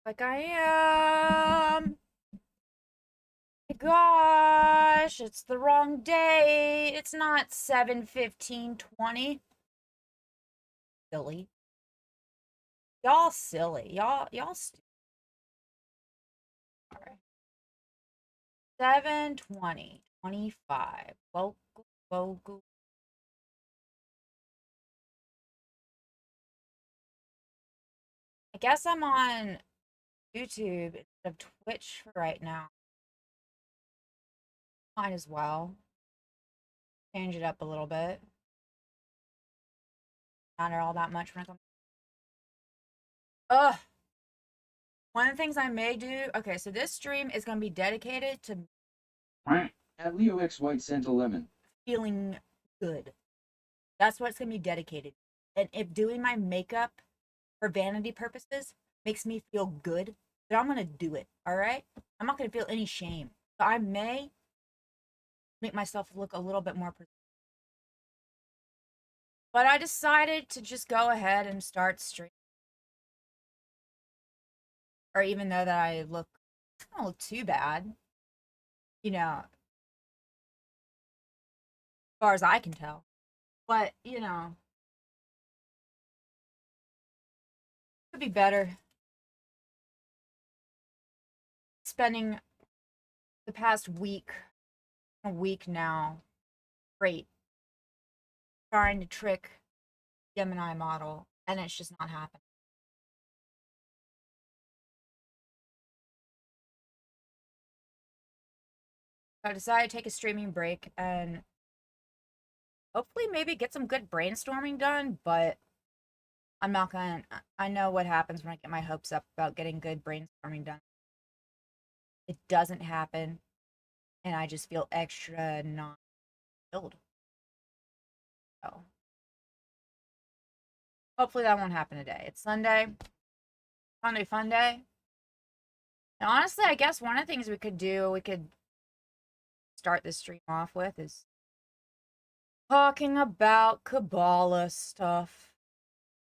Like I am. My gosh, it's the wrong day. It's not 7:15:20. Silly. Y'all silly. Y'all stupid. All right. 7:20:25. Vocal, vocal. I guess I'm on YouTube instead of Twitch for right now. Might as well change it up a little bit. Not all that much when I come. Ugh. One of the things I may do. Okay, so this stream is gonna be dedicated to At Leo X White sent a lemon. feeling good. That's what it's gonna be dedicated. And if doing my makeup for vanity purposes makes me feel good, then I'm gonna do it. All right. I'm not gonna feel any shame. So I may make myself look a little bit more. But I decided to just go ahead and start stream. Or even though that I don't look too bad, as far as I can tell. But could be better. Spending the past a week now, great, trying to trick Gemini model, and it's just not happening. So I decided to take a streaming break and hopefully maybe get some good brainstorming done, but I'm not gonna. I know what happens when I get my hopes up about getting good brainstorming done. It doesn't happen, and I just feel extra not filled. So hopefully that won't happen today. It's Sunday, Funday fun day. And honestly, I guess one of the things we could start this stream off with is talking about Kabbalah stuff.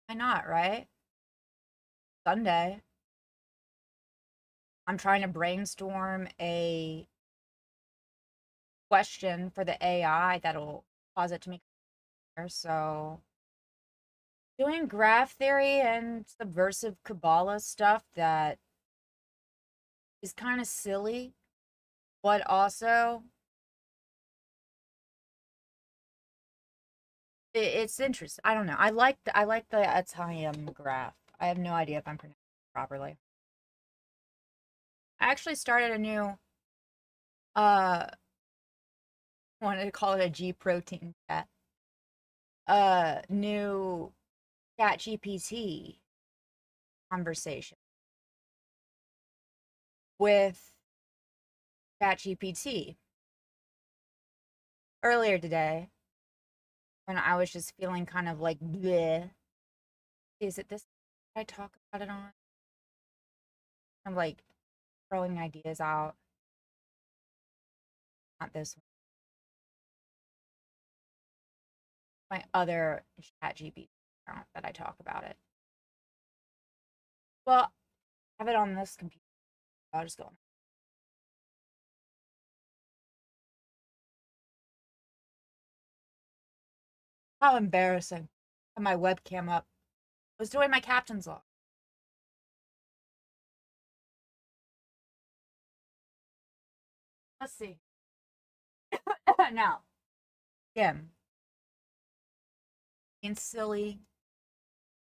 Why not, right? Sunday. I'm trying to brainstorm a question for the AI that'll cause it to make so doing graph theory and subversive Kabbalah stuff that is kind of silly, but also it's interesting. I don't know. I like the Italian graph. I have no idea if I'm pronouncing it properly. I actually started a new uh wanted to call it a G protein chat. New chat GPT conversation with chat GPT earlier today when I was just feeling kind of like bleh. Is it this I talk about it on? I'm like throwing ideas out. Not this one. My other chat GPT account that I talk about it. Well, I have it on this computer. I'll just go on. How embarrassing. I had my webcam up. I was doing my captain's log. Let's see. Now, again, being silly.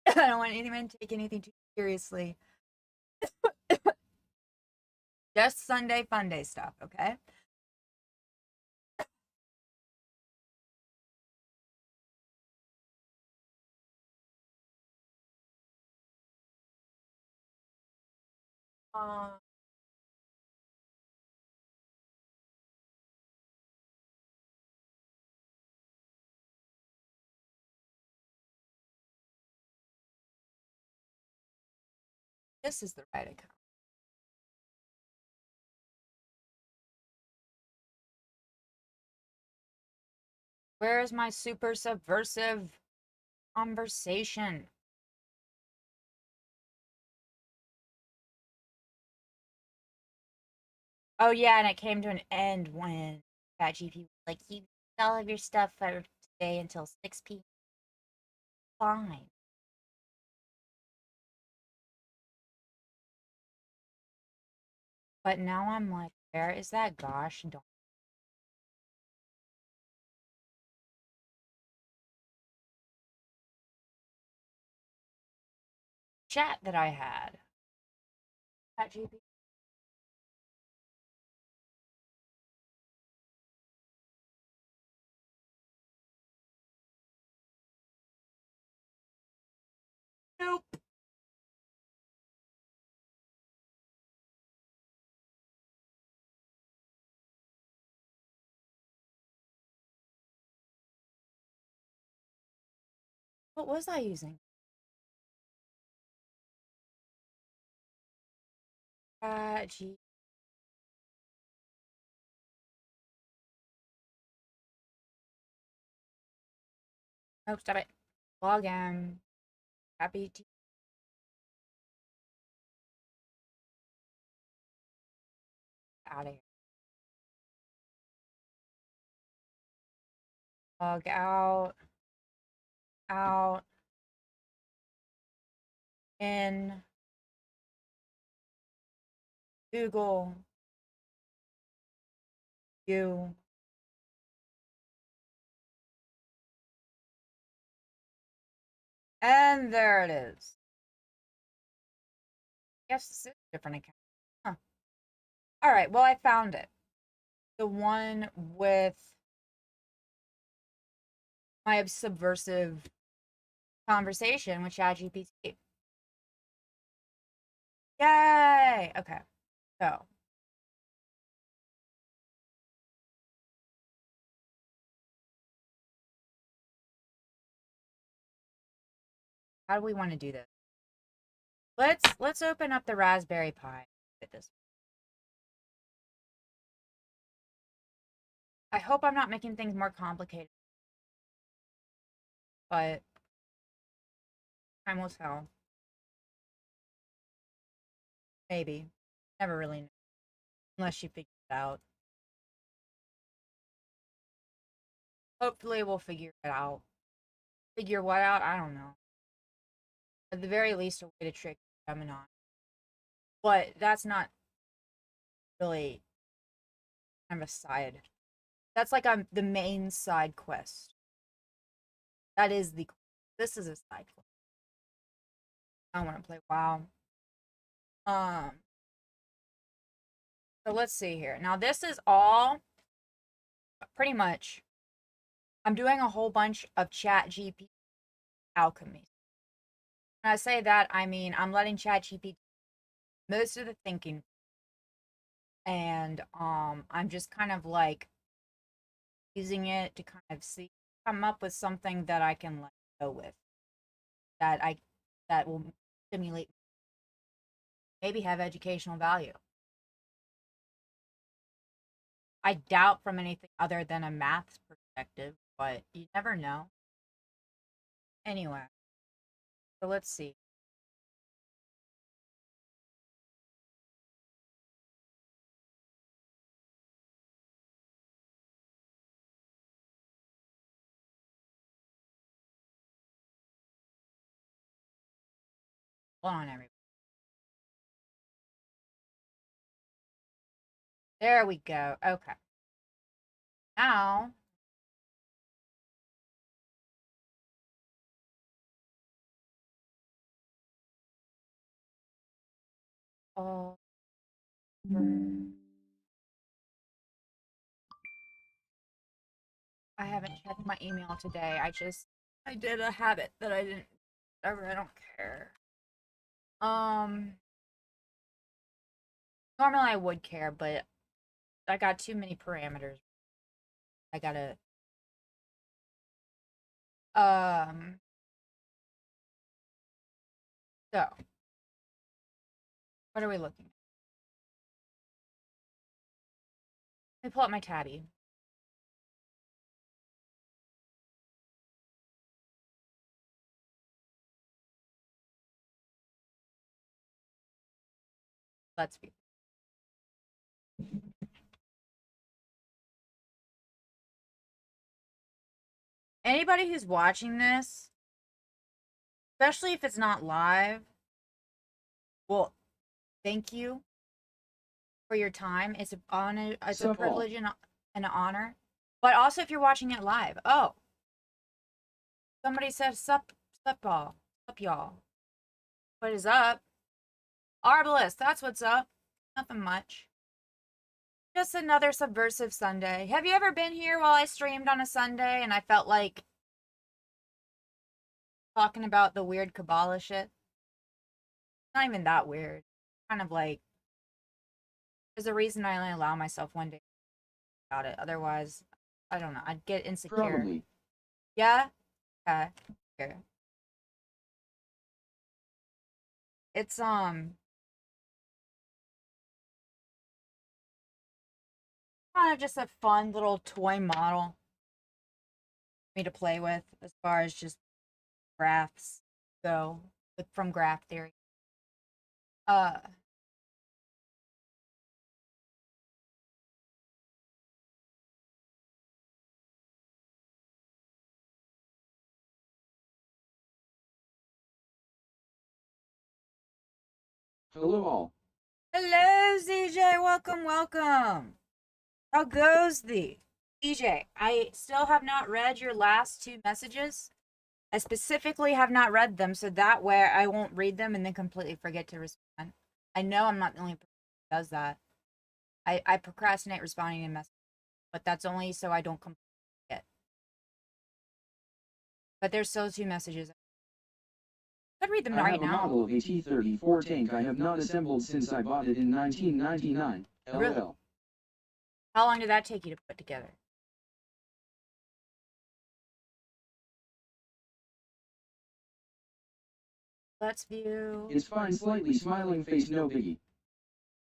I don't want anyone to take anything too seriously. Just Sunday fun day stuff, okay? Uh, this is the right account. Where is my super subversive conversation? Oh yeah, and it came to an end when ChatGPT was like, you all of your stuff for today until 6 p.m. Fine. But now I'm like, where is that gosh darn chat that I had? ChatGPT. Nope. What was I using? G. Nope, stop it. Log in. Happy to out of here. Log out. Out. In. Google. You. And there it is. Yes, this is a different account. Huh. All right, well, I found it. The one with my subversive conversation with ChatGPT. Yay! Okay, so how do we want to do this? Let's open up the Raspberry Pi. At this, I hope I'm not making things more complicated, but time will tell. Maybe. Never really know. Unless you figure it out. Hopefully we'll figure it out. Figure what out? I don't know. At the very least, a way to trick Gemini. But that's not really kind of a side. That's like the main side quest. That is the. This is a side quest. I want to play WoW. Um. So let's see here. Now this is all pretty much. I'm doing a whole bunch of Chat GPT alchemy. When I say that, I mean I'm letting Chat GPT most of the thinking, and I'm just kind of like using it to kind of see come up with something that I can like go with that I that will stimulate maybe have educational value. I doubt from anything other than a math perspective, but you never know. Anyway, so let's see. Hold on, everybody. There we go. Okay. Now, oh, I haven't checked my email today. I did a habit that I didn't ever. I don't care. Um, normally I would care, but I got too many parameters. I gotta. Um. So, what are we looking at? Let me pull up my tabby. Let's be. Anybody who's watching this, especially if it's not live, well, thank you for your time. It's an honor, it's a Sup all. privilege and an honor. But also if you're watching it live. Oh, somebody said sup all. Sup y'all. What is up? Arbalist, that's what's up. Nothing much. Just another subversive Sunday. Have you ever been here while I streamed on a Sunday and I felt like talking about the weird Kabbalah shit? Not even that weird. Kind of like, there's a reason I only allow myself one day about it. Otherwise, I don't know. I'd get insecure. Probably. Yeah? Okay. Here. It's, kind of just a fun little toy model for me to play with as far as just graphs go, from graph theory. Uh, Hello all. Hello, ZJ. Welcome, welcome. How goes thee? EJ, I still have not read your last two messages. I specifically have not read them, so that way I won't read them and then completely forget to respond. I know I'm not the only person who does that. I procrastinate responding to messages, but that's only so I don't completely forget. But there's still two messages. I could read them I right have a now. model of a T-34 tank I have not assembled since I bought it in 1999. LOL. Really? How long did that take you to put together? Let's view. It's fine, slightly smiling face, no biggie.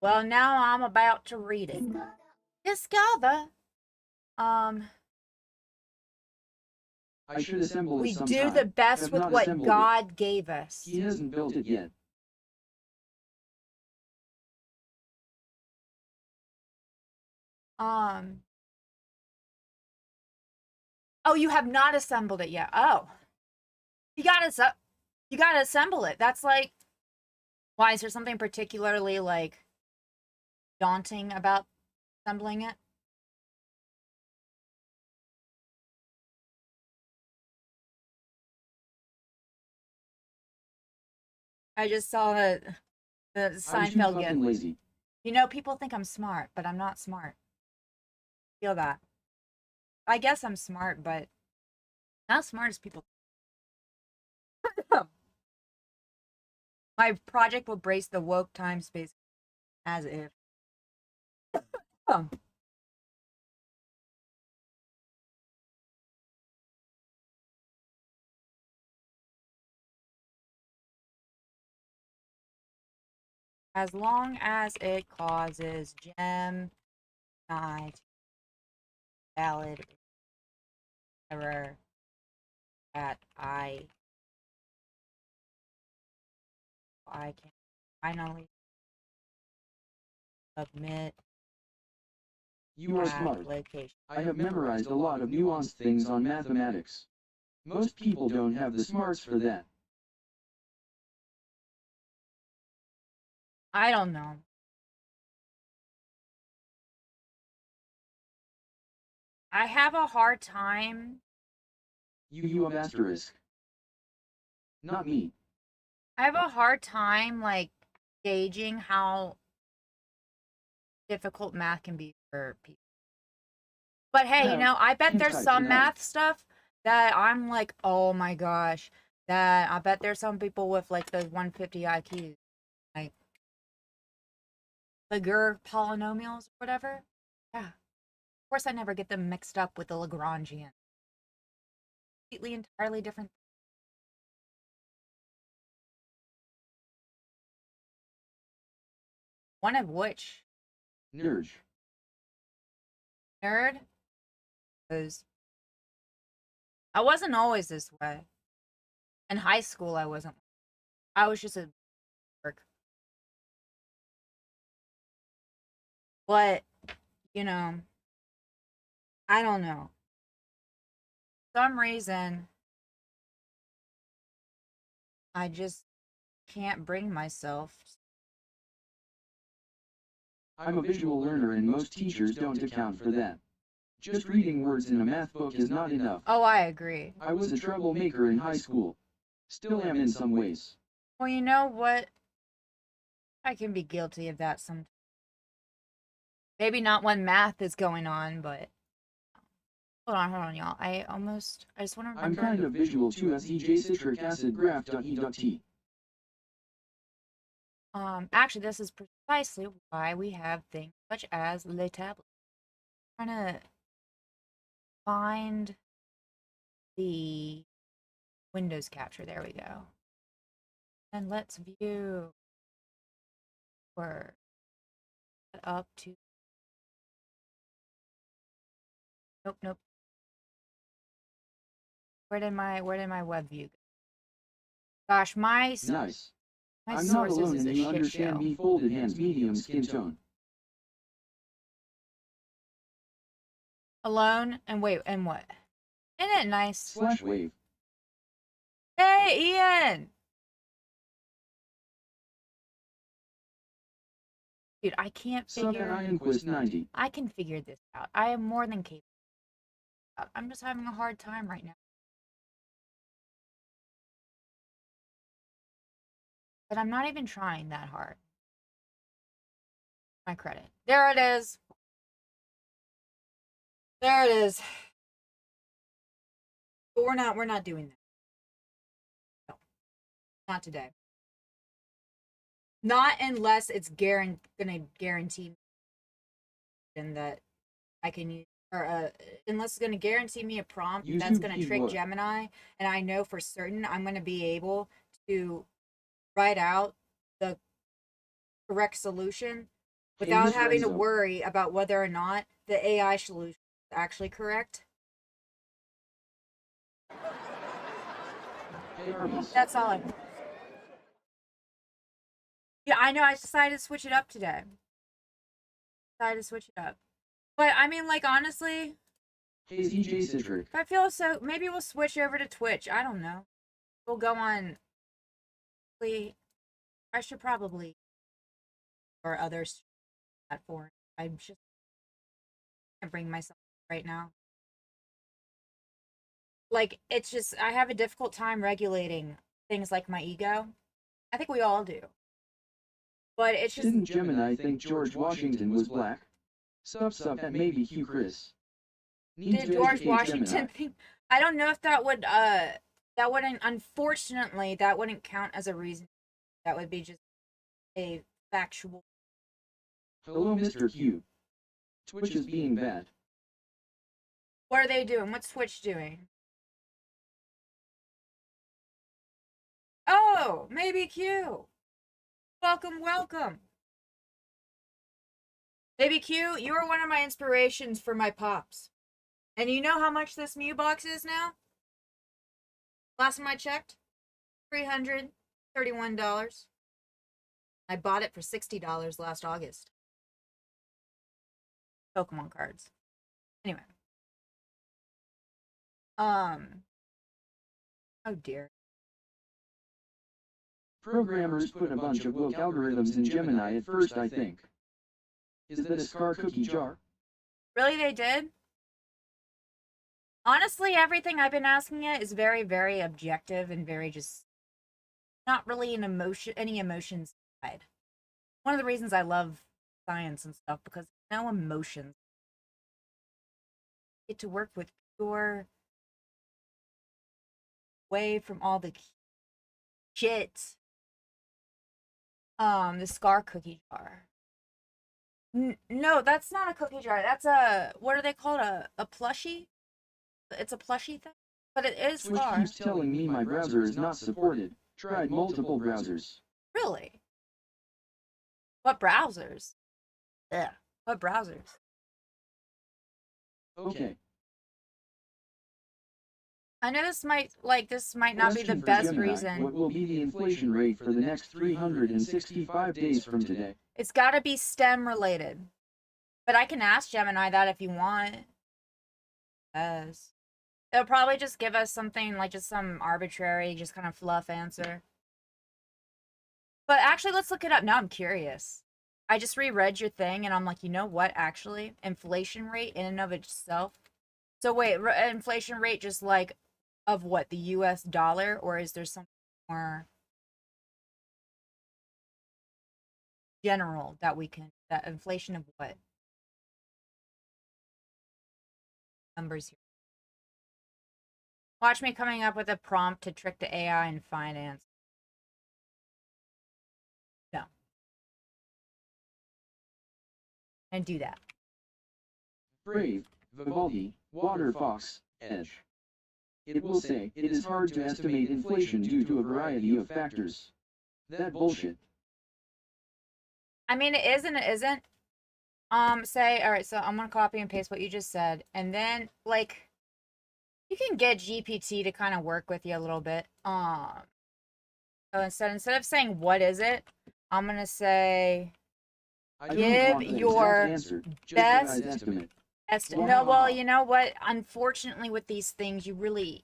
Well, now I'm about to read it. Discover. I should assemble it We sometime. do the best Have with not what assembled God gave us. He hasn't built it yet. Oh, you have not assembled it yet. Oh, you gotta assemble it. That's like, why is there something particularly like daunting about assembling it? I just saw the I'm too Seinfeld fucking gif. lazy. You know, people think I'm smart, but I'm not smart. Feel that. I guess I'm smart, but not as smart as people. My project will brace the woke time space as if. As long as it causes gem not valid error that I can finally submit You are smart. application. I have memorized a lot of nuanced things on mathematics. Most people don't have the smarts for that. I don't know. I have a hard time. You have asterisk. Not me. I have a hard time like gauging how difficult math can be for people. But hey, you know, I bet there's some math stuff that I'm like, oh my gosh, that I bet there's some people with like the 150 IQ, like the polynomials or whatever. Yeah. Of course, I never get them mixed up with the Lagrangian. Completely, entirely different. One of which, Nerd. nerd, because I wasn't always this way. In high school, I wasn't. I was just a jerk. But, you know, I don't know. some reason, I just can't bring myself. I'm a visual learner and most teachers don't account for that. Just reading words in a math book is not enough. Oh, I agree. I was a troublemaker in high school. Still am in some ways. Well, you know what? I can be guilty of that sometimes. Maybe not when math is going on, but hold on, y'all. I just want to I'm remember. kind of visual too as EJ citric acid graph.e.t. Actually, this is precisely why we have things such as Le Tablet. I'm trying to find the Windows capture. There we go. And let's view or up to. Nope. Where did my web view go? Gosh, Nice. my I'm not sources alone is and a you shit understand show. me. Folded hands, medium skin tone. Alone and wait and what? Isn't it nice? /wave. Hey, Ian! Dude, I can't Sub figure. Ianquist 90. I can figure this out. I am more than capable. I'm just having a hard time right now. But I'm not even trying that hard. My credit. There it is. There it is. But we're not doing that. No. Not today. Not unless it's gonna guarantee that I can use, or unless it's gonna guarantee me a prompt that's gonna trick Gemini, and I know for certain I'm gonna be able to write out the correct solution without having to worry about whether or not the AI solution is actually correct. That's all I. Yeah, I know. I decided to switch it up today. But I mean, like, honestly, if I feel so, maybe we'll switch over to Twitch. I don't know. We'll go on. I should probably, or others platform. I just can't bring myself right now. Like, it's just, I have a difficult time regulating things like my ego. I think we all do. But it's just. Didn't Gemini think George Washington was black? Sub and maybe Hugh Chris. Did George Washington think? I don't know if that would, that wouldn't, unfortunately, that wouldn't count as a reason. That would be just a factual. Hello, Mr. Q. Twitch is being bad. What are they doing? What's Twitch doing? Oh, maybe Q. Welcome. Baby Q, you are one of my inspirations for my pops. And you know how much this Mew box is now? Last time I checked, $331. I bought it for $60 last August. Pokemon cards. Anyway. Oh dear. Programmers put a bunch of woke algorithms in Gemini at first, I think. Is that a scar cookie jar? Really, they did? Honestly, everything I've been asking it is very, very objective and very just not really any emotions side. One of the reasons I love science and stuff because no emotions. I get to work with pure away from all the shit. The scar cookie jar. No, that's not a cookie jar. That's a, what are they called? A plushie? It's a plushie thing, but it is Twitch scar. keeps telling me my browser is not supported. Tried multiple browsers. Really? What browsers? Yeah. What browsers? Okay. I know this might not be the best Gemini, reason. what will be the inflation rate for the next 365 days from today? It's got to be STEM related. But I can ask Gemini that if you want. Yes. It'll probably just give us something like just some arbitrary, just kind of fluff answer. But actually, let's look it up. Now I'm curious. I just reread your thing and I'm like, you know what? Actually, inflation rate in and of itself. So wait, inflation rate just like of what? The US dollar, or is there something more general that we can, that inflation of what? Numbers here. Watch me coming up with a prompt to trick the AI in finance. No. And do that. Brave, Vivaldi, Water Fox, Edge. It will say, it is hard to estimate inflation due to a variety of factors. That bullshit. I mean, it is and it isn't. Say, all right, so I'm gonna copy and paste what you just said, and then like you can get GPT to kind of work with you a little bit. So instead of saying what is it, I'm gonna say give your best estimate. No, well, you know what? Unfortunately, with these things, you really,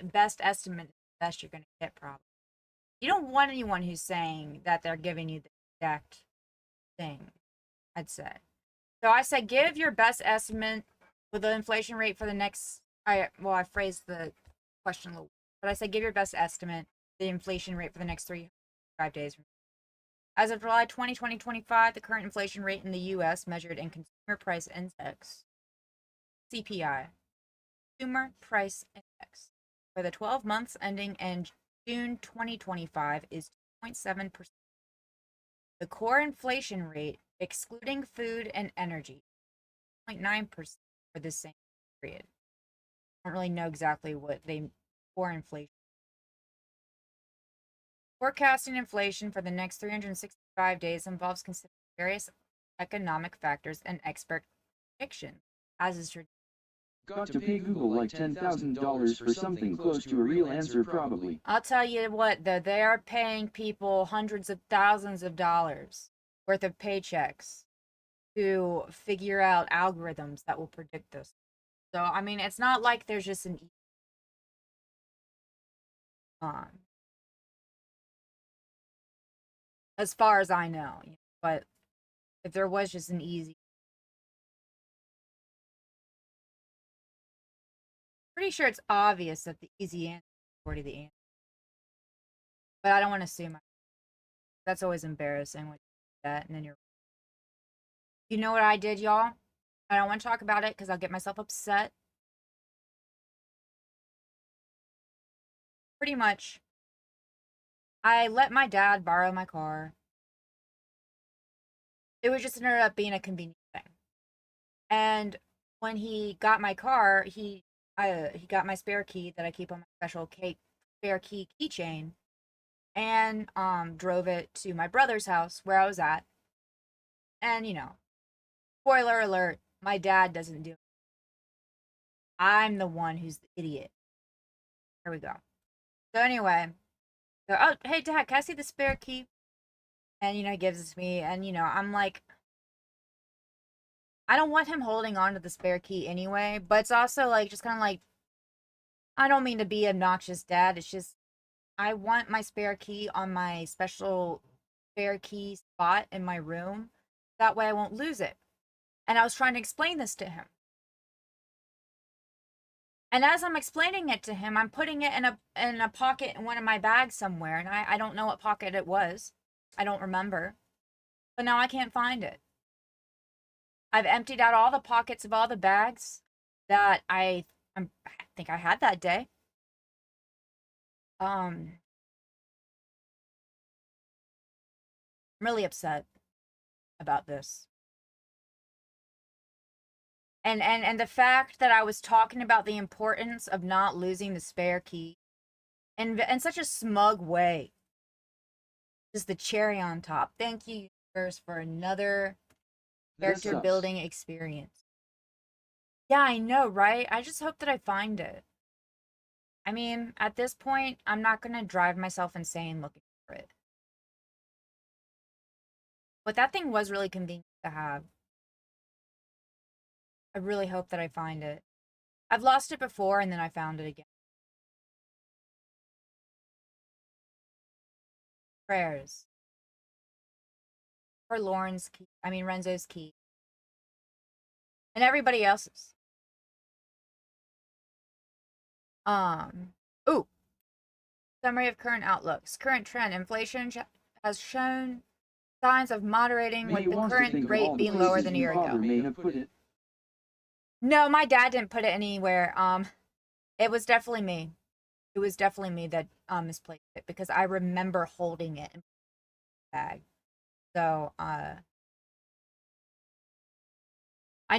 best estimate is the best you're gonna get. Probably. You don't want anyone who's saying that they're giving you the exact thing. I'd say. So I said, give your best estimate with the inflation rate for the next. I phrased the question a little, but I said, give your best estimate the inflation rate for the next 5 days. As of July 2025, the current inflation rate in the U.S. measured in Consumer Price Index (CPI), Consumer Price Index, for the 12 months ending in June 2025 is 2.7%. The core inflation rate, excluding food and energy, 0.9% for the same period. I don't really know exactly what they core inflation. Forecasting inflation for the next 365 days involves considering various economic factors and expert predictions, as is tradition. Got to pay Google like $10,000 for something close to a real answer probably. I'll tell you what, though, they are paying people hundreds of thousands of dollars worth of paychecks to figure out algorithms that will predict this. So, I mean, it's not like there's just an um, as far as I know. But if there was just an easy, pretty sure it's obvious that the easy answer is already the answer. But I don't want to assume. That's always embarrassing when you do that, and then you know what I did, y'all? I don't want to talk about it because I'll get myself upset. Pretty much, I let my dad borrow my car. It was just ended up being a convenient thing. And when he got my car, he got my spare key that I keep on my special spare key keychain, and drove it to my brother's house where I was at. And spoiler alert, my dad doesn't do it. I'm the one who's the idiot. Here we go. So anyway, oh hey dad, can I see the spare key? And he gives it to me, and I'm like, I don't want him holding on to the spare key anyway, but it's also like just kind of like, I don't mean to be obnoxious, dad. It's just I want my spare key on my special spare key spot in my room. That way I won't lose it. And I was trying to explain this to him. And as I'm explaining it to him, I'm putting it in a pocket in one of my bags somewhere, and I don't know what pocket it was. I don't remember. But now I can't find it. I've emptied out all the pockets of all the bags that I think I had that day. I'm really upset about this. And the fact that I was talking about the importance of not losing the spare key in such a smug way. Just the cherry on top. Thank you, universe, for another character building experience. Yeah, I know, right? I just hope that I find it. I mean, at this point, I'm not gonna drive myself insane looking for it. But that thing was really convenient to have. I really hope that I find it. I've lost it before and then I found it again. Prayers. For Lauren's key. I mean, Renzo's key. And everybody else's. Ooh. Summary of current outlooks. Current trend. Inflation has shown signs of moderating, with the current rate being lower than a year ago. May have put it. No, my dad didn't put it anywhere. It was definitely me. It was definitely me that misplaced it because I remember holding it in my bag. So, I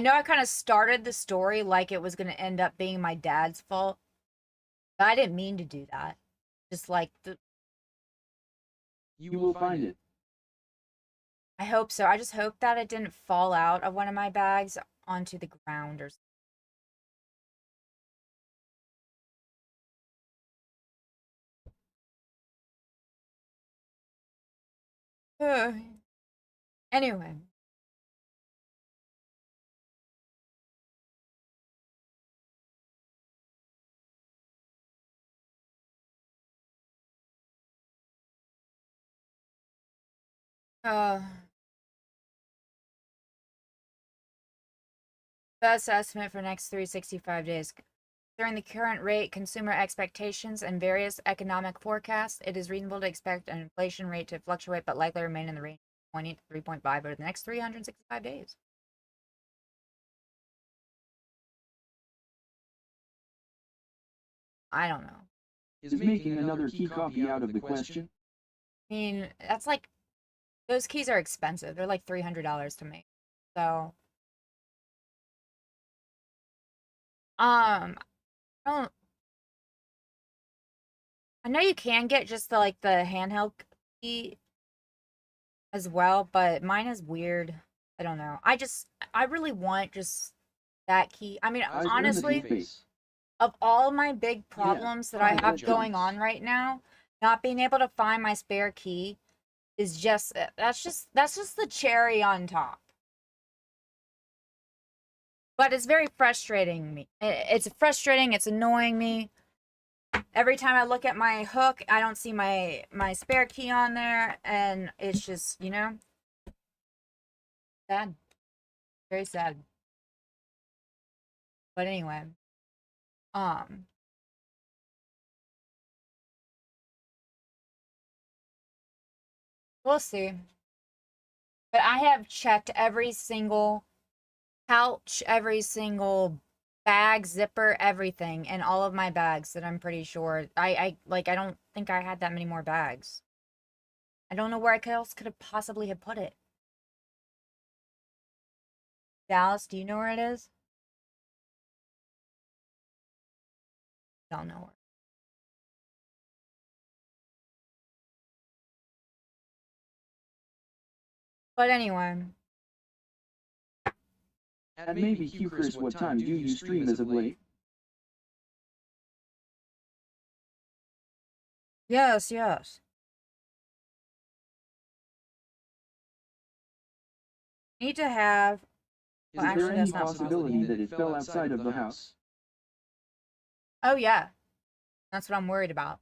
know I kind of started the story like it was going to end up being my dad's fault, but I didn't mean to do that. Just like You will find it. I hope so. I just hope that it didn't fall out of one of my bags onto the ground or something. Anyway. Best estimate for next 365 days. During the current rate, consumer expectations, and various economic forecasts, it is reasonable to expect an inflation rate to fluctuate but likely remain in the range of 0.8 to 3.5 over the next 365 days. I don't know. Is making another key copy out of the question? I mean, that's like, those keys are expensive. They're like $300 to make. So, I don't, I know you can get just the handheld key as well, but mine is weird. I don't know. I really want just that key. I mean, honestly, of all my big problems that I have going on right now, not being able to find my spare key is just that's just the cherry on top. But it's very frustrating me. It's frustrating, it's annoying me. Every time I look at my hook, I don't see my spare key on there, and it's just, sad. Very sad. But anyway, um we'll see. But I have checked every single pouch, every single bag, zipper, everything in all of my bags that I'm pretty sure. I don't think I had that many more bags. I don't know where else could have possibly have put it. Dallas, do you know where it is? Don't know where. But anyway. And maybe Q Chris, what time do you stream as of late? Yes, yes. Need to have. Is there any possibility that it fell outside of the house? Oh, yeah. That's what I'm worried about.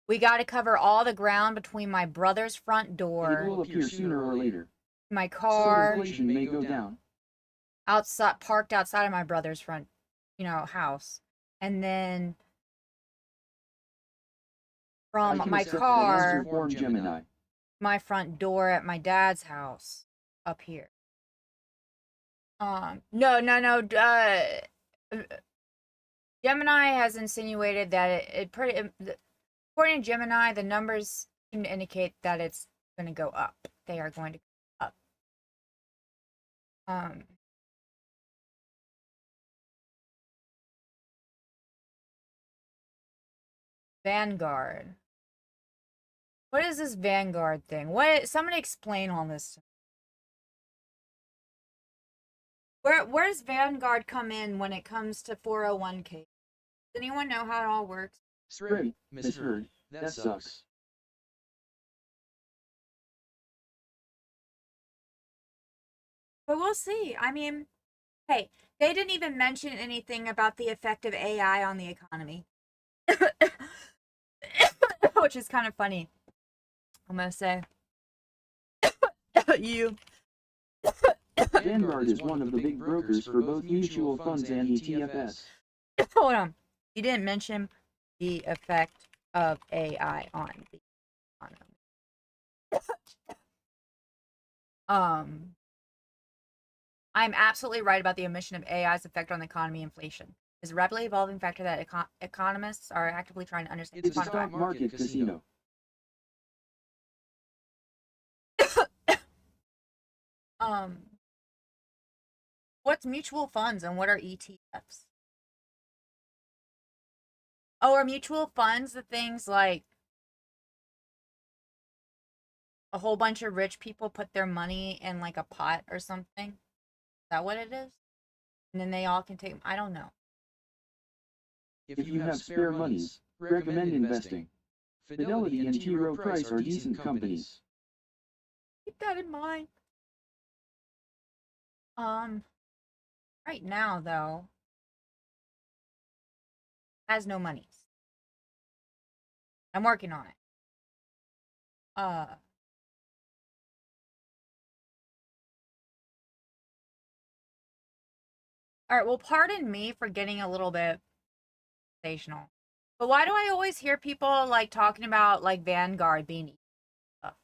We got to cover all the ground between my brother's front door. It will appear sooner or later. My car. So inflation may go down. Parked outside of my brother's front, house. And then from my car, my front door at my dad's house up here. No. Gemini has insinuated that according to Gemini, the numbers seem to indicate that it's going to go up. They are going to go up. Vanguard. What is this Vanguard thing? Somebody explain all this. Where does Vanguard come in when it comes to 401k? Does anyone know how it all works? Straight, misheard. That sucks. But we'll see. I mean, hey, they didn't even mention anything about the effect of AI on the economy. Which is kind of funny. I'm gonna say. You. Vanguard is one of the big brokers for both mutual funds and ETFs. Hold on. You didn't mention the effect of AI on the economy. I'm absolutely right about the omission of AI's effect on the economy. Inflation is a rapidly evolving factor that economists are actively trying to understand. It's a stock market casino. What's mutual funds and what are ETFs? Oh, are mutual funds the things like a whole bunch of rich people put their money in like a pot or something? Is that what it is? And then they all can take. I don't know. If you have spare monies, recommend investing. Fidelity and T. Rowe Price are decent companies. Keep that in mind. Right now though, has no monies. I'm working on it. All right, well, pardon me for getting a little bit sensational. But why do I always hear people like talking about like Vanguard being stuff?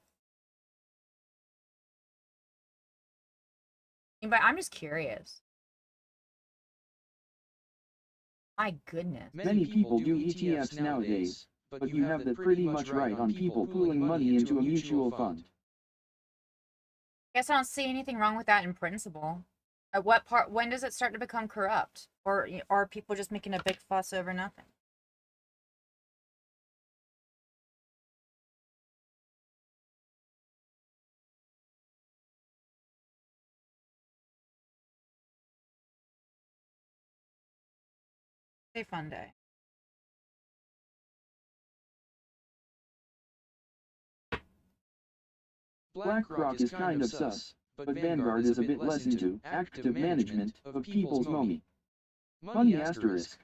But I'm just curious. My goodness. Many people do ETFs nowadays, but you have that pretty much right on people pooling money into a mutual fund. Guess I don't see anything wrong with that in principle. At what part? When does it start to become corrupt, or are people just making a big fuss over nothing? Say Funday. BlackRock is kind of sus, but Vanguard is a bit less into active management of people's money. Money asterisk.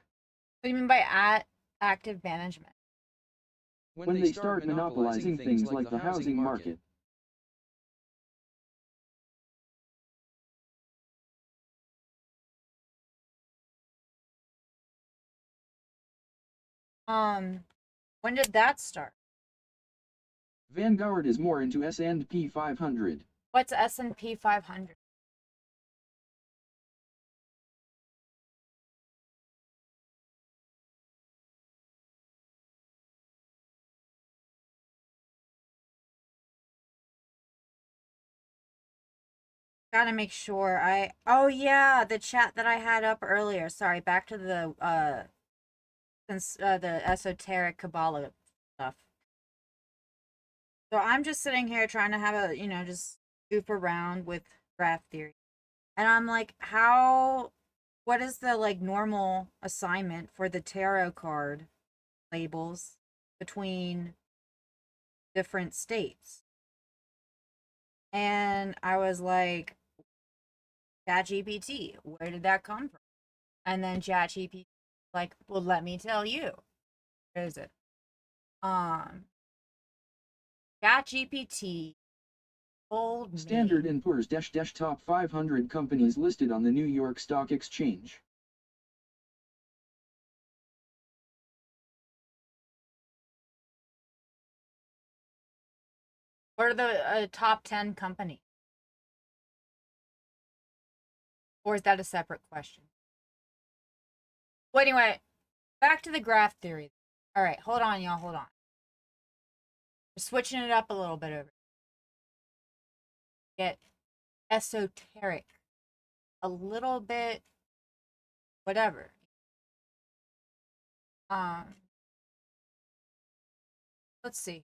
What do you mean by active management? When they start monopolizing things like the housing market. When did that start? Vanguard is more into S&P 500. What's S&P 500? Gotta make sure oh yeah, the chat that I had up earlier. Sorry, back to the the esoteric Kabbalah stuff. So I'm just sitting here trying to have a, just goof around with graph theory. And I'm like, what is the like normal assignment for the tarot card labels between different states? And I was like, ChatGPT, where did that come from? And then ChatGPT, like, well, let me tell you. Where is it? ChatGPT told me. Standard & Poor's -- top 500 companies listed on the New York Stock Exchange. What are the top 10 companies? Or is that a separate question? Well, anyway, back to the graph theory. All right, hold on, y'all. Hold on. We're switching it up a little bit over. Get esoteric. A little bit whatever. Let's see.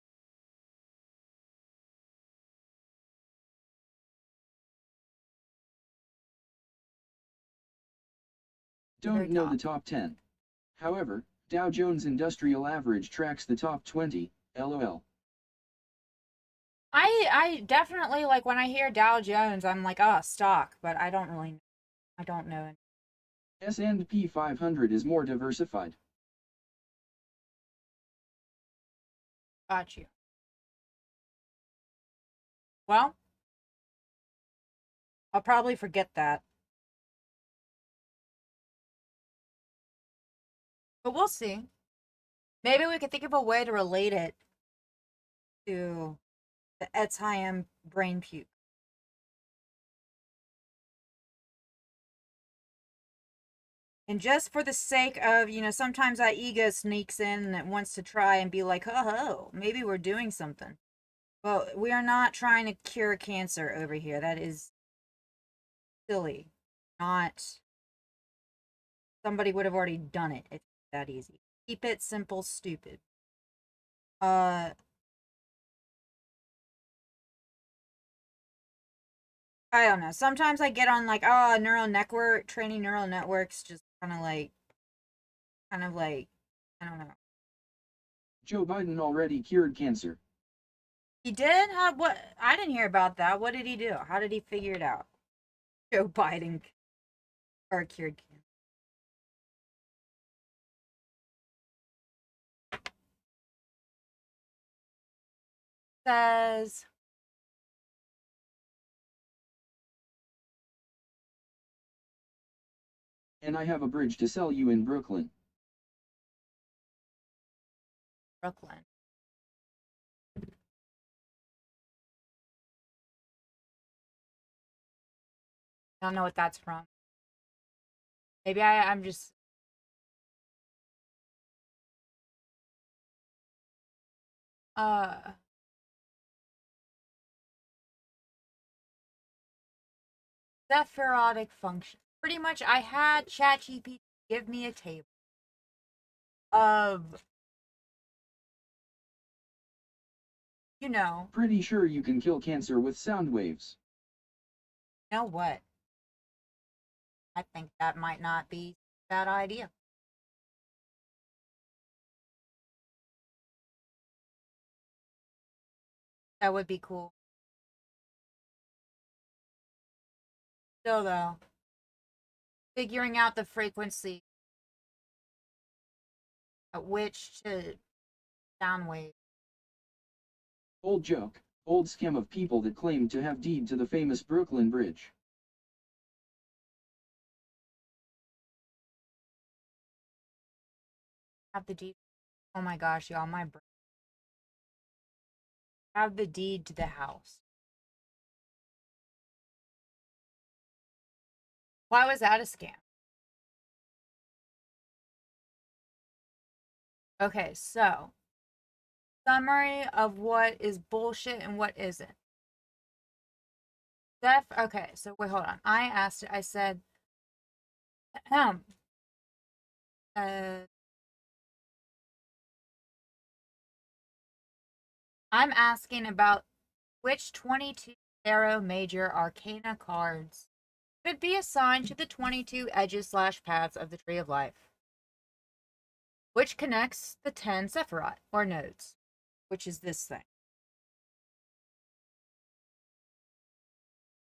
Don't know the top 10. However, Dow Jones Industrial Average tracks the top 20, lol. I definitely like when I hear Dow Jones, I'm like, oh, stock, but I don't know. S&P 500 is more diversified. Got you. Well, I'll probably forget that, but we'll see. Maybe we could think of a way to relate it to the Etzheim brain puke. And just for the sake of, sometimes that ego sneaks in and it wants to try and be like, ho, maybe we're doing something. Well, we are not trying to cure cancer over here. That is silly. Not somebody would have already done it. It's that easy. Keep it simple, stupid. Uh, I don't know. Sometimes I get on like, oh, neural network, training neural networks, just kind of like, I don't know. Joe Biden already cured cancer. He did? How, what? I didn't hear about that. What did he do? How did he figure it out? Joe Biden or cured cancer. Says, And I have a bridge to sell you in Brooklyn. Brooklyn. I don't know what that's from. Maybe I'm just uh Sephirotic function. Pretty much I had ChatGPT give me a table of, you know, Pretty sure you can kill cancer with sound waves. you know what? I think that might not be a bad idea. That would be cool. Still though, figuring out the frequency at which to sound wave. Old joke, old scam of people that claim to have deed to the famous Brooklyn Bridge. Have the deed. Oh my gosh, y'all, my brain. Have the deed to the house. Why was that a scam? Okay, so summary of what is bullshit and what isn't. Okay, so wait, hold on. I asked it, I said, uh, I'm asking about which 22 tarot major arcana cards could be assigned to the 22 edges slash paths of the Tree of Life, which connects the 10 Sephirot, or nodes, which is this thing.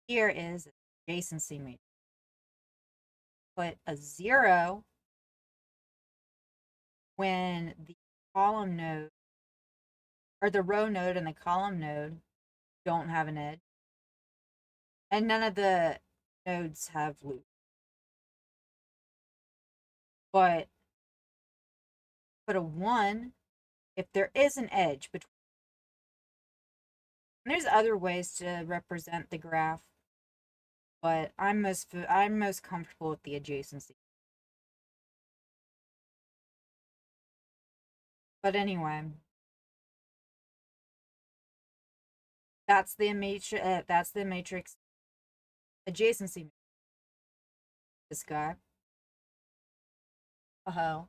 Here is adjacency matrix. Put a 0 when the column node, or the row node and the column node don't have an edge. And none of the nodes have loops. But put a 1 if there is an edge between. And there's other ways to represent the graph, but I'm most comfortable with the adjacency. But anyway, that's the matrix adjacency. This guy. Oh.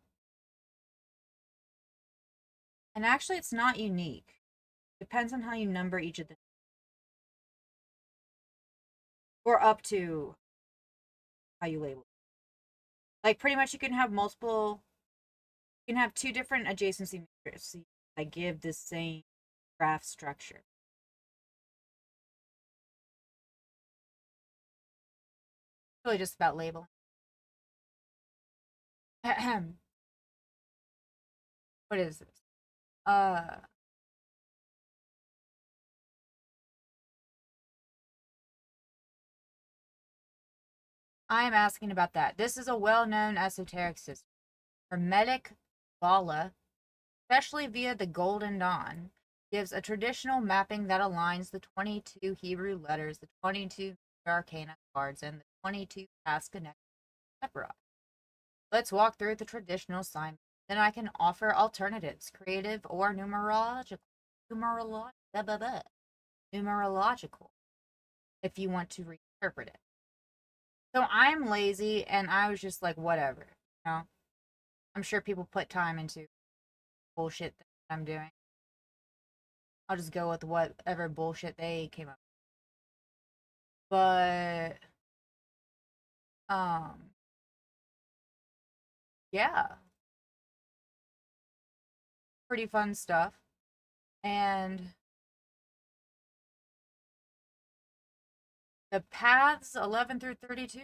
And actually, it's not unique. Depends on how you number each of them. Or up to how you label. Like, pretty much you can have two different adjacency matrices that give the same graph structure. really just about labeling. What is this? Uh, I am asking about that. This is a well-known esoteric system. Hermetic Vala, especially via the Golden Dawn, gives a traditional mapping that aligns the 22 Hebrew letters, the 22 arcana cards, and the 22 past connections separate. Let's walk through the traditional sign. Then I can offer alternatives, creative or numerological. Numerological, numerological, if you want to reinterpret it. So I'm lazy, and I was just like, whatever. You know, I'm sure people put time into bullshit that I'm doing. I'll just go with whatever bullshit they came up. But um, yeah, pretty fun stuff. And the paths 11 through 32,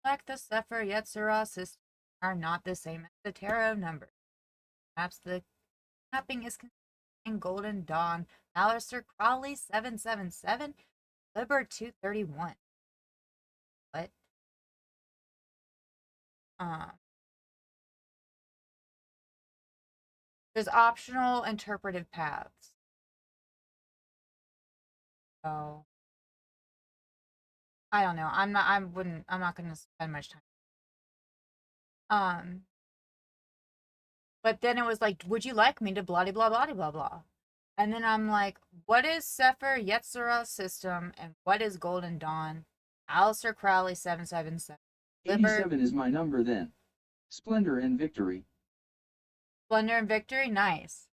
like the Sefer Yetzirah system, are not the same as the tarot numbers. Perhaps the mapping is in Golden Dawn, Aleister Crowley 777, Liber 231. What? Um, there's optional interpretive paths. So I don't know. I'm not gonna spend much time. Um, but then it was like, would you like me to blah blah blah blah blah? And then I'm like, what is Sefer Yetzirah system and what is Golden Dawn? Aleister Crowley 777. Liber 87 is my number then. Splendor and victory. Splendor and Victory, nice.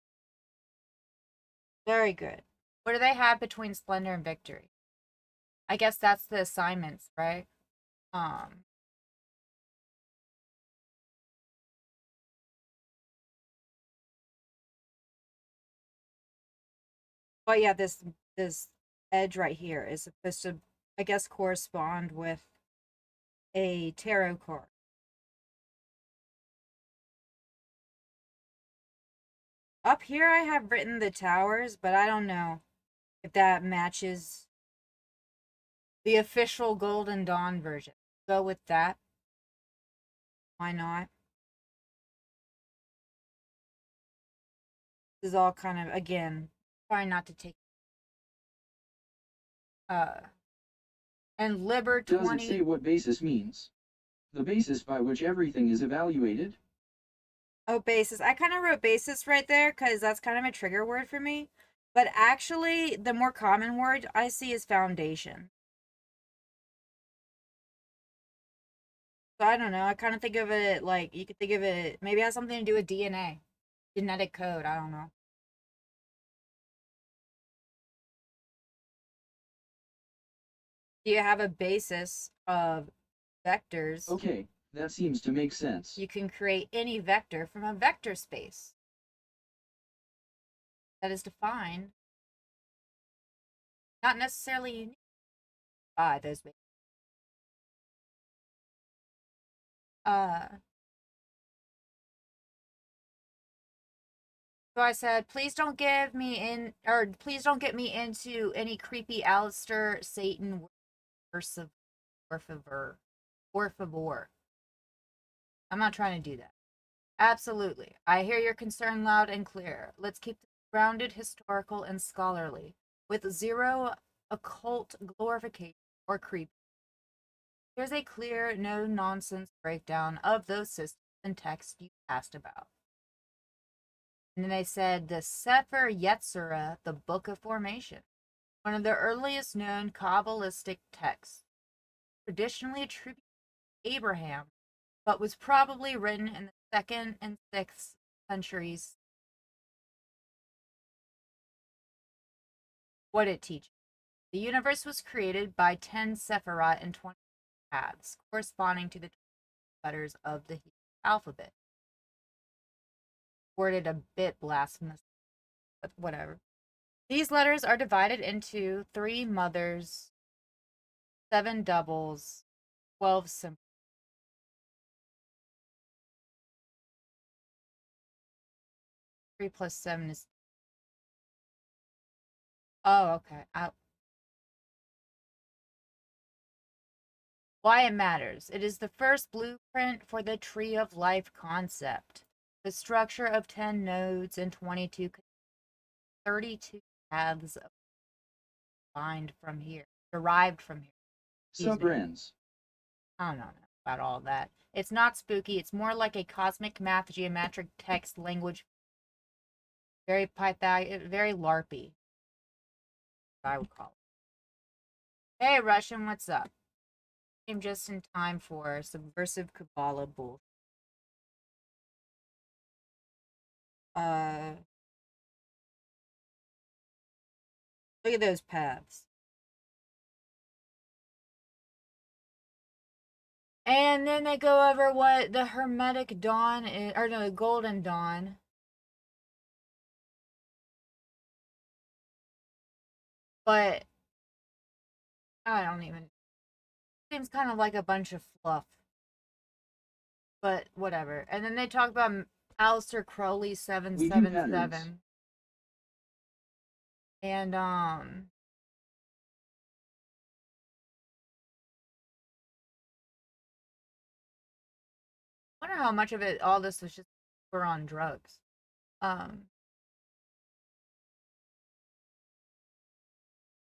Very good. What do they have between Splendor and Victory? I guess that's the assignments, right? Um, but yeah, this edge right here is supposed to, I guess, correspond with a tarot card. Up here, I have written the towers, but I don't know if that matches the official Golden Dawn version. Go with that. Why not? This is all kind of, again, trying not to take uh and Liber Does it 20. say what basis means? The basis by which everything is evaluated? Oh, basis. I kind of wrote basis right there because that's kind of a trigger word for me. But actually, the more common word I see is foundation. So I don't know. I kind of think of it like you could think of it maybe it has something to do with DNA, genetic code. I don't know. Do you have a basis of vectors? Okay, that seems to make sense. You can create any vector from a vector space that is defined, not necessarily unique by those bases. Uh, So I said, please don't give me in, or please don't get me into any creepy Alistair Satan or favor, or favor. I'm not trying to do that. Absolutely. I hear your concern loud and clear. Let's keep it grounded, historical, and scholarly, with zero occult glorification or creep. Here's a clear, no nonsense breakdown of those systems and texts you asked about. And then they said the Sefer Yetzirah, the Book of Formation, one of the earliest known Kabbalistic texts, traditionally attributed to Abraham, but was probably written in the 2nd and 6th centuries. What it teaches. The universe was created by 10 Sephirot and 20 paths, corresponding to the letters of the Hebrew alphabet. Worded a bit blasphemous, but whatever. These letters are divided into 3 mothers, 7 doubles, 12 symbol. 3 plus 7 is... Oh, okay. Why it matters. It is the first blueprint for the Tree of Life concept. The structure of 10 nodes and 32 paths derived from here. Subrans. I don't know about all that. It's not spooky. It's more like a cosmic math geometric text language. Very very LARPy. I would call it. Hey, Russian, what's up? Came just in time for subversive Kabbalah bull. Look at those paths. And then they go over what the Hermetic Dawn is, or no, the Golden Dawn. But I don't even. Seems kind of like a bunch of fluff. But whatever. And then they talk about Aleister Crowley 777. And I wonder how much of it, all this was just we're on drugs.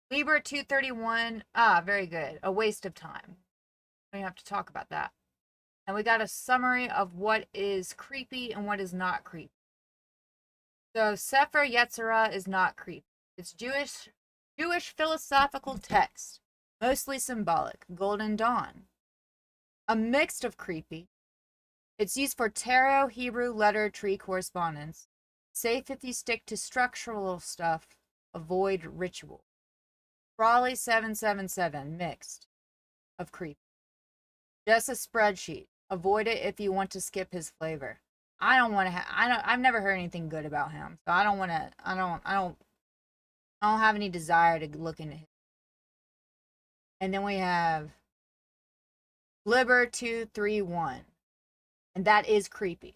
Libra 231. Ah, very good. A waste of time. We have to talk about that. And we got a summary of what is creepy and what is not creepy. So Sefer Yetzirah is not creepy. It's Jewish philosophical text, mostly symbolic. Golden Dawn. A mix of creepy. It's used for tarot, Hebrew, letter, tree correspondence. Safe if you stick to structural stuff. Avoid ritual. Raleigh 777, mixed of creep. Just a spreadsheet. Avoid it if you want to skip his flavor. I don't want to. I've never heard anything good about him, so I don't want to. I don't have any desire to look into him. And then we have Liber 231, and that is creepy.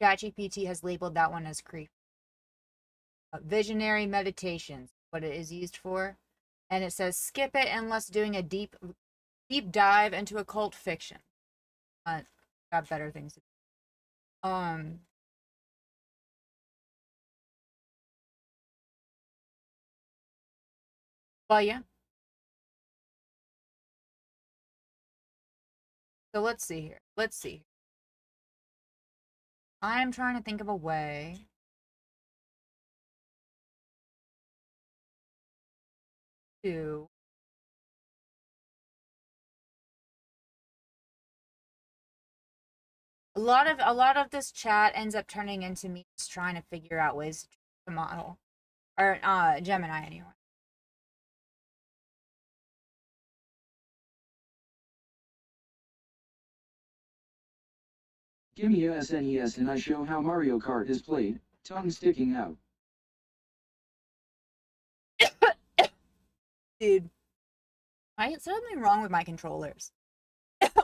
ChatGPT has labeled that one as creepy. Visionary meditations, what it is used for, and it says skip it unless doing a deep dive into occult fiction. Got better things to do. But yeah. So let's see here. I'm trying to think of a way to a lot of this chat ends up turning into me just trying to figure out ways to model. Or Gemini anyway. Give me a SNES and I show how Mario Kart is played, tongue sticking out. Dude, I had something wrong with my controllers.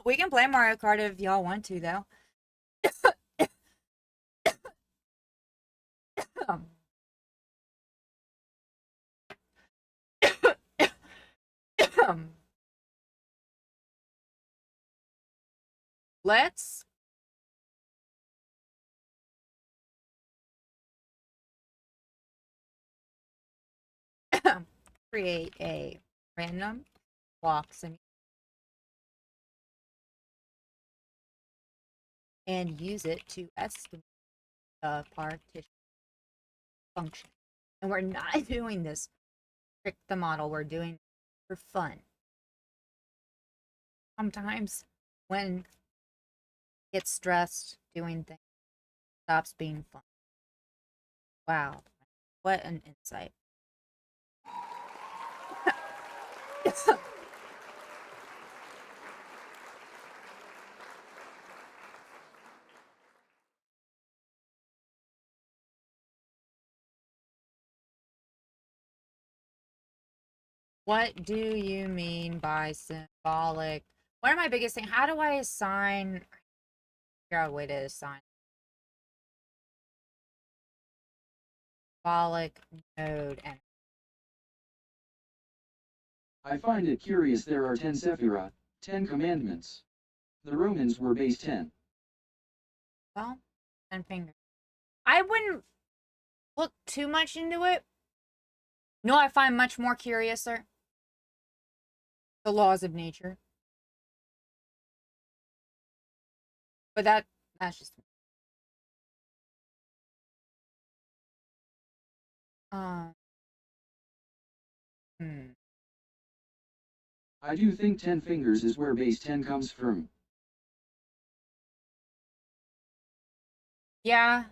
We can play Mario Kart if y'all want to, though. Let's create a random walk simulation and use it to estimate the partition function. And we're not doing this trick the model, we're doing it for fun. Sometimes when it gets stressed doing things stops being fun. Wow, what an insight. What do you mean by symbolic One of my biggest things, how do I assign, figure out a way to assign symbolic node and I find it curious there are 10 Sephirot, 10 commandments. The Romans were base 10. well, 10 fingers. I wouldn't look too much into it. No, I find much more curious, sir. The laws of nature. But that's just um hmm. I do think 10 fingers is where base 10 comes from. Yeah.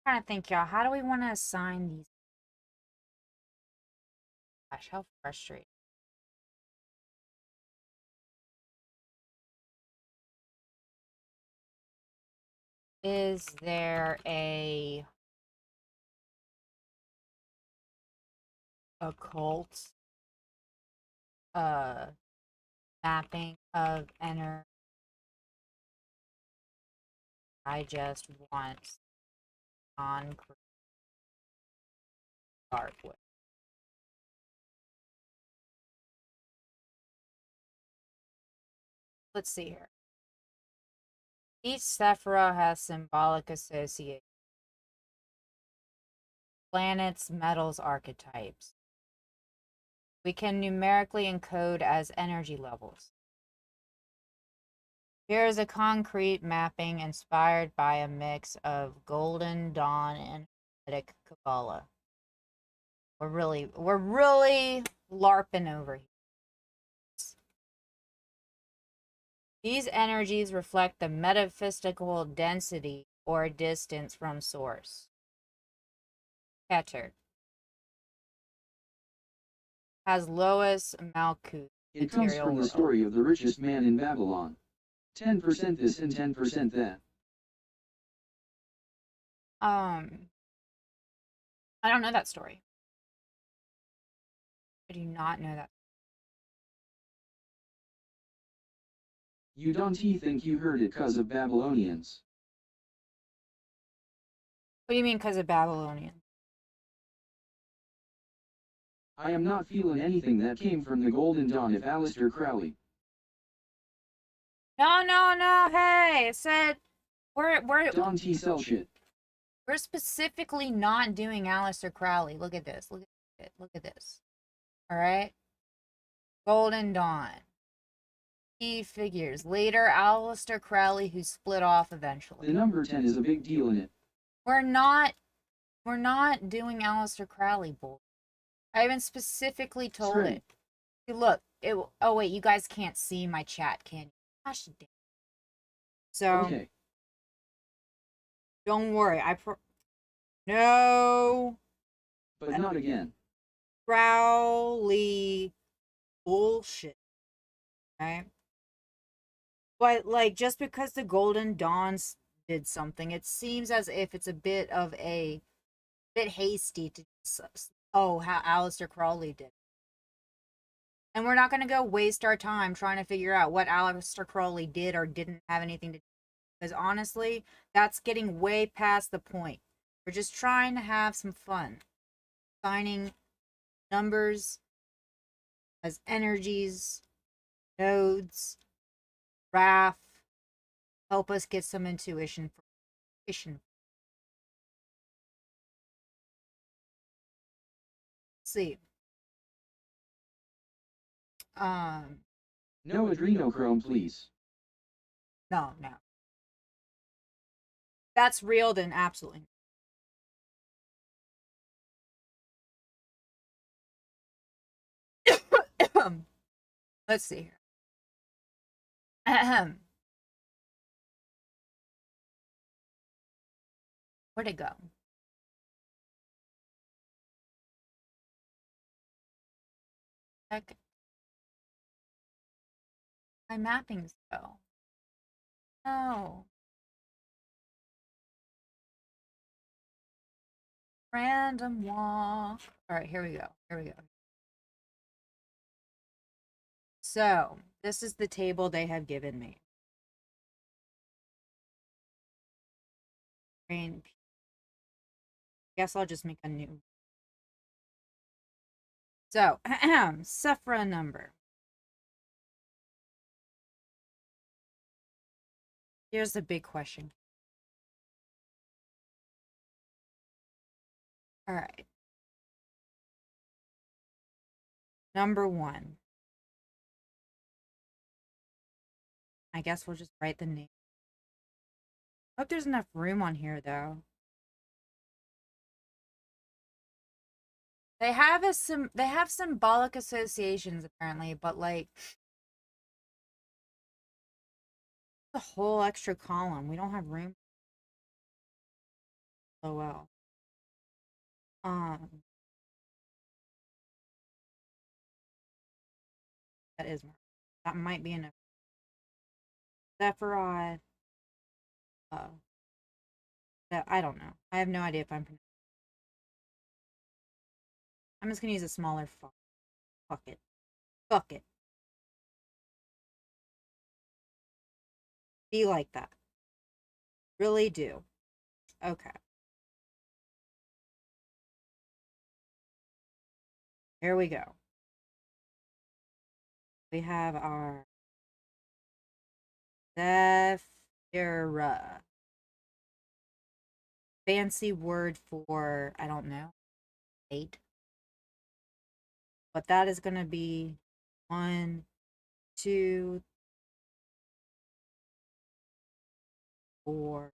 I'm trying to think, y'all. How do we want to assign these? Gosh, how frustrating. Is there a occult uh mapping of energy? I just want concrete artwork. Let's see here. Each Sephira has symbolic association. Planets, metals, archetypes. We can numerically encode as energy levels. Here is a concrete mapping inspired by a mix of Golden Dawn and Hermetic Kabbalah. We're really LARPing over here. These energies reflect the metaphysical density or distance from source. Keter has Lois Malkuth. It comes from the story of the richest man in Babylon. 10% this and 10% that. I don't know that story. I do not know that. You don't think you heard it 'cause of Babylonians. What do you mean because of Babylonian? I am not feeling anything that came from the Golden Dawn of Aleister Crowley. No. Hey, it said Don T sell shit. we're specifically not doing Aleister Crowley. Look at this. Look at it. Look at this. All right. Golden Dawn. Key figures. Later, Aleister Crowley, who split off eventually. The number 10 is a big deal in it. We're not doing Aleister Crowley, bull. I even specifically told it. See, look. Oh wait, you guys can't see my chat, can you? Gosh damn. So. Okay. Don't worry. No. But not again. Crowley bullshit. Right? But like, just because the Golden Dawns did something, it seems as if it's a bit hasty to how Aleister Crowley did. And we're not going to go waste our time trying to figure out what Aleister Crowley did or didn't have anything to do. Because honestly, that's getting way past the point. We're just trying to have some fun. Finding numbers as energies, nodes, graph, help us get some intuition. See. No adrenochrome, please. No. That's real, then absolutely. Let's see here. Where'd it go? Heck. My mappings go. No. Random walk. All right, here we go. Here we go. So, this is the table they have given me. Green. Guess I'll just make a new. So, Sephra number. Here's the big question. All right. Number 1. I guess we'll just write the name. Hope there's enough room on here though. They have symbolic associations apparently, but like the whole extra column. We don't have room. Oh well. Um that is more. That might be enough. Sephiroth. That I don't know. I have no idea if I'm just gonna use a smaller font. Fuck it. Fuck it. Be like that. Really do. Okay. Here we go. We have our Zephyrah. Fancy word for, I don't know, 8. But that is going to be 1, 2, 4,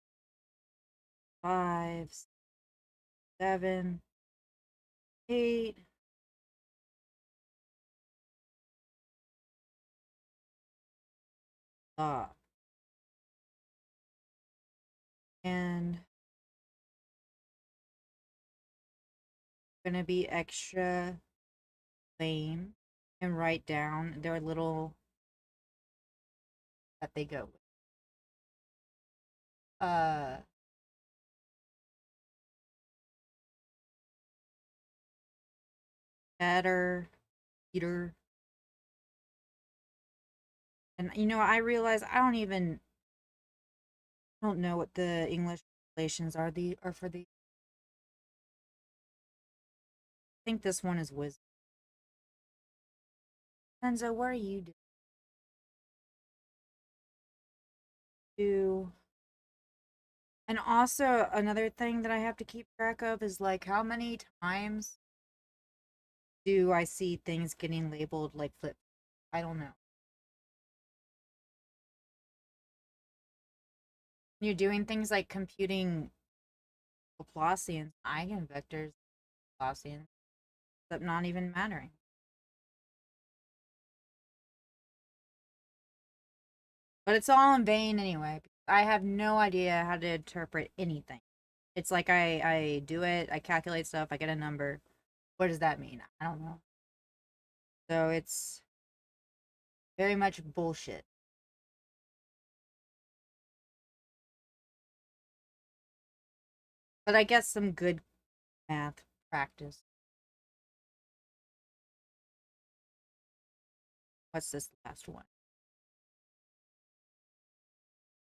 5, 7, 8. And going to be extra lame and write down their little that they go with. Better, Peter. And you know, I realize I don't know what the English translations are for the. I think this one is wisdom. Enzo, what are you doing? And also another thing that I have to keep track of is like how many times do I see things getting labeled like flip? I don't know. You're doing things like computing Laplacians, eigenvectors, Laplacians, but not even mattering. But it's all in vain anyway. I have no idea how to interpret anything. It's like I do it, I calculate stuff, I get a number. What does that mean? I don't know. So it's very much bullshit. But I guess some good math practice. What's this last one?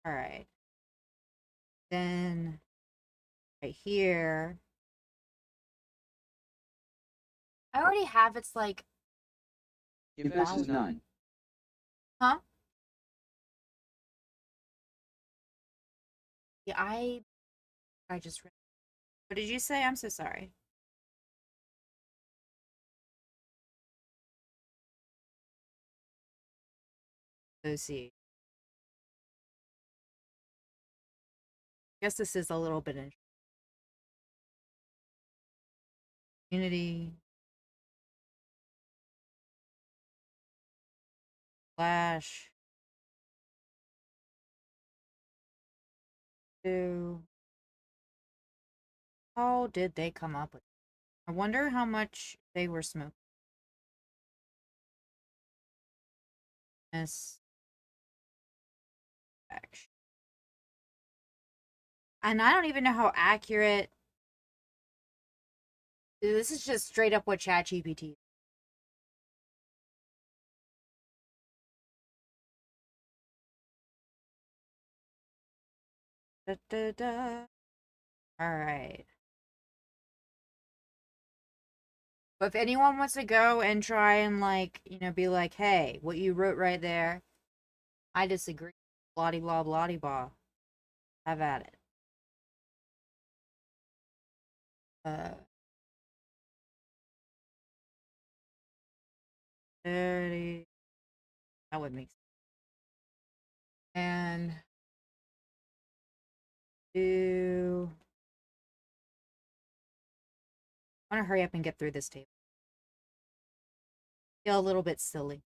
All right. Then right here. I already have its like. If x is 9. Huh? Yeah, I just read. What did you say? I'm so sorry. So see. Guess this is a little bit in Unity Flash 2. How did they come up with it? I wonder how much they were smoking. This action. And I don't even know how accurate. This is just straight up what ChatGPT. Da, da, da. All right. But if anyone wants to go and try and like, be like, hey, what you wrote right there, I disagree. Bloody blah, bloody blah. Have at it. Uh, 30. That would make sense. And do. I want to hurry up and get through this table. Feel a little bit silly.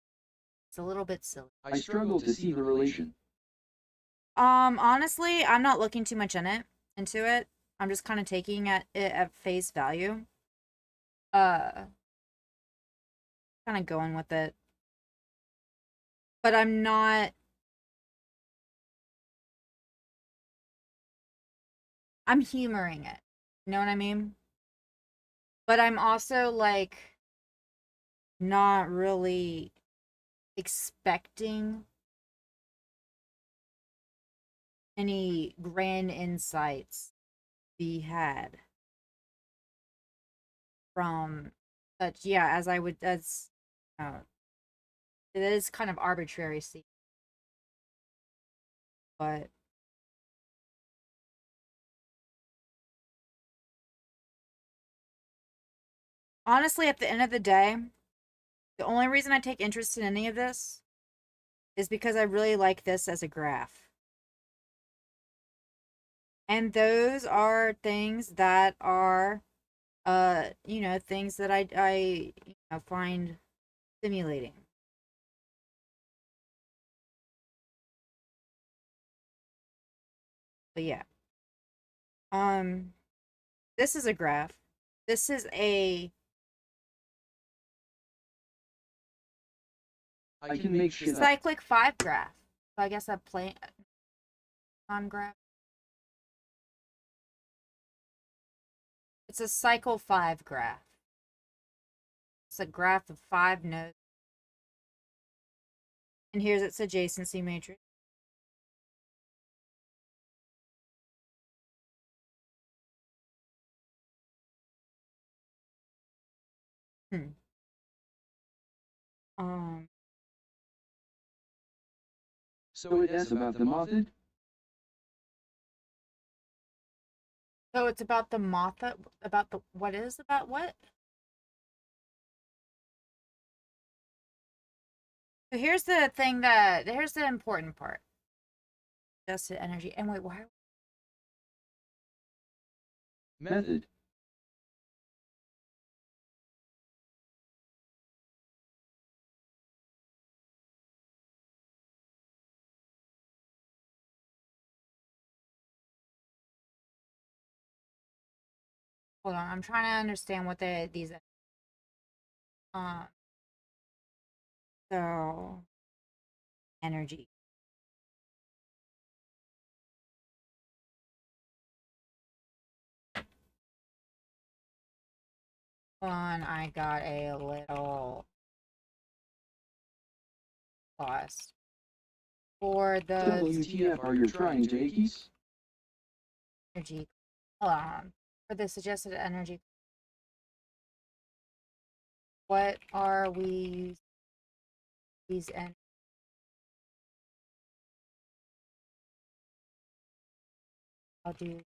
It's a little bit silly. I struggle to see the relation. Honestly, I'm not looking too much into it. I'm just kind of taking it at face value. Uh, kind of going with it. But I'm not. I'm humoring it. You know what I mean? But I'm also like not really expecting any grand insights be had from such. Yeah, as I would, as it is kind of arbitrary, see, but honestly, at the end of the day, the only reason I take interest in any of this is because I really like this as a graph. And those are things that are things that I find stimulating. But yeah. Um this is a graph. This is a I can make shit up. cyclic 5 graph. So I guess a plain on graph. It's a cycle 5 graph. It's a graph of 5 nodes. And here's its adjacency matrix. Hmm. Um So it is about the method? so it's about the Mothra, about the what is about what? So here's the important part. Adjusted energy. And wait, why? Method. Hold on, I'm trying to understand what these. Uh, so energy. One, I got a little lost. For the WTF are you trying to Akis? energy, hold on. For the suggested energy, what are we these and I'll do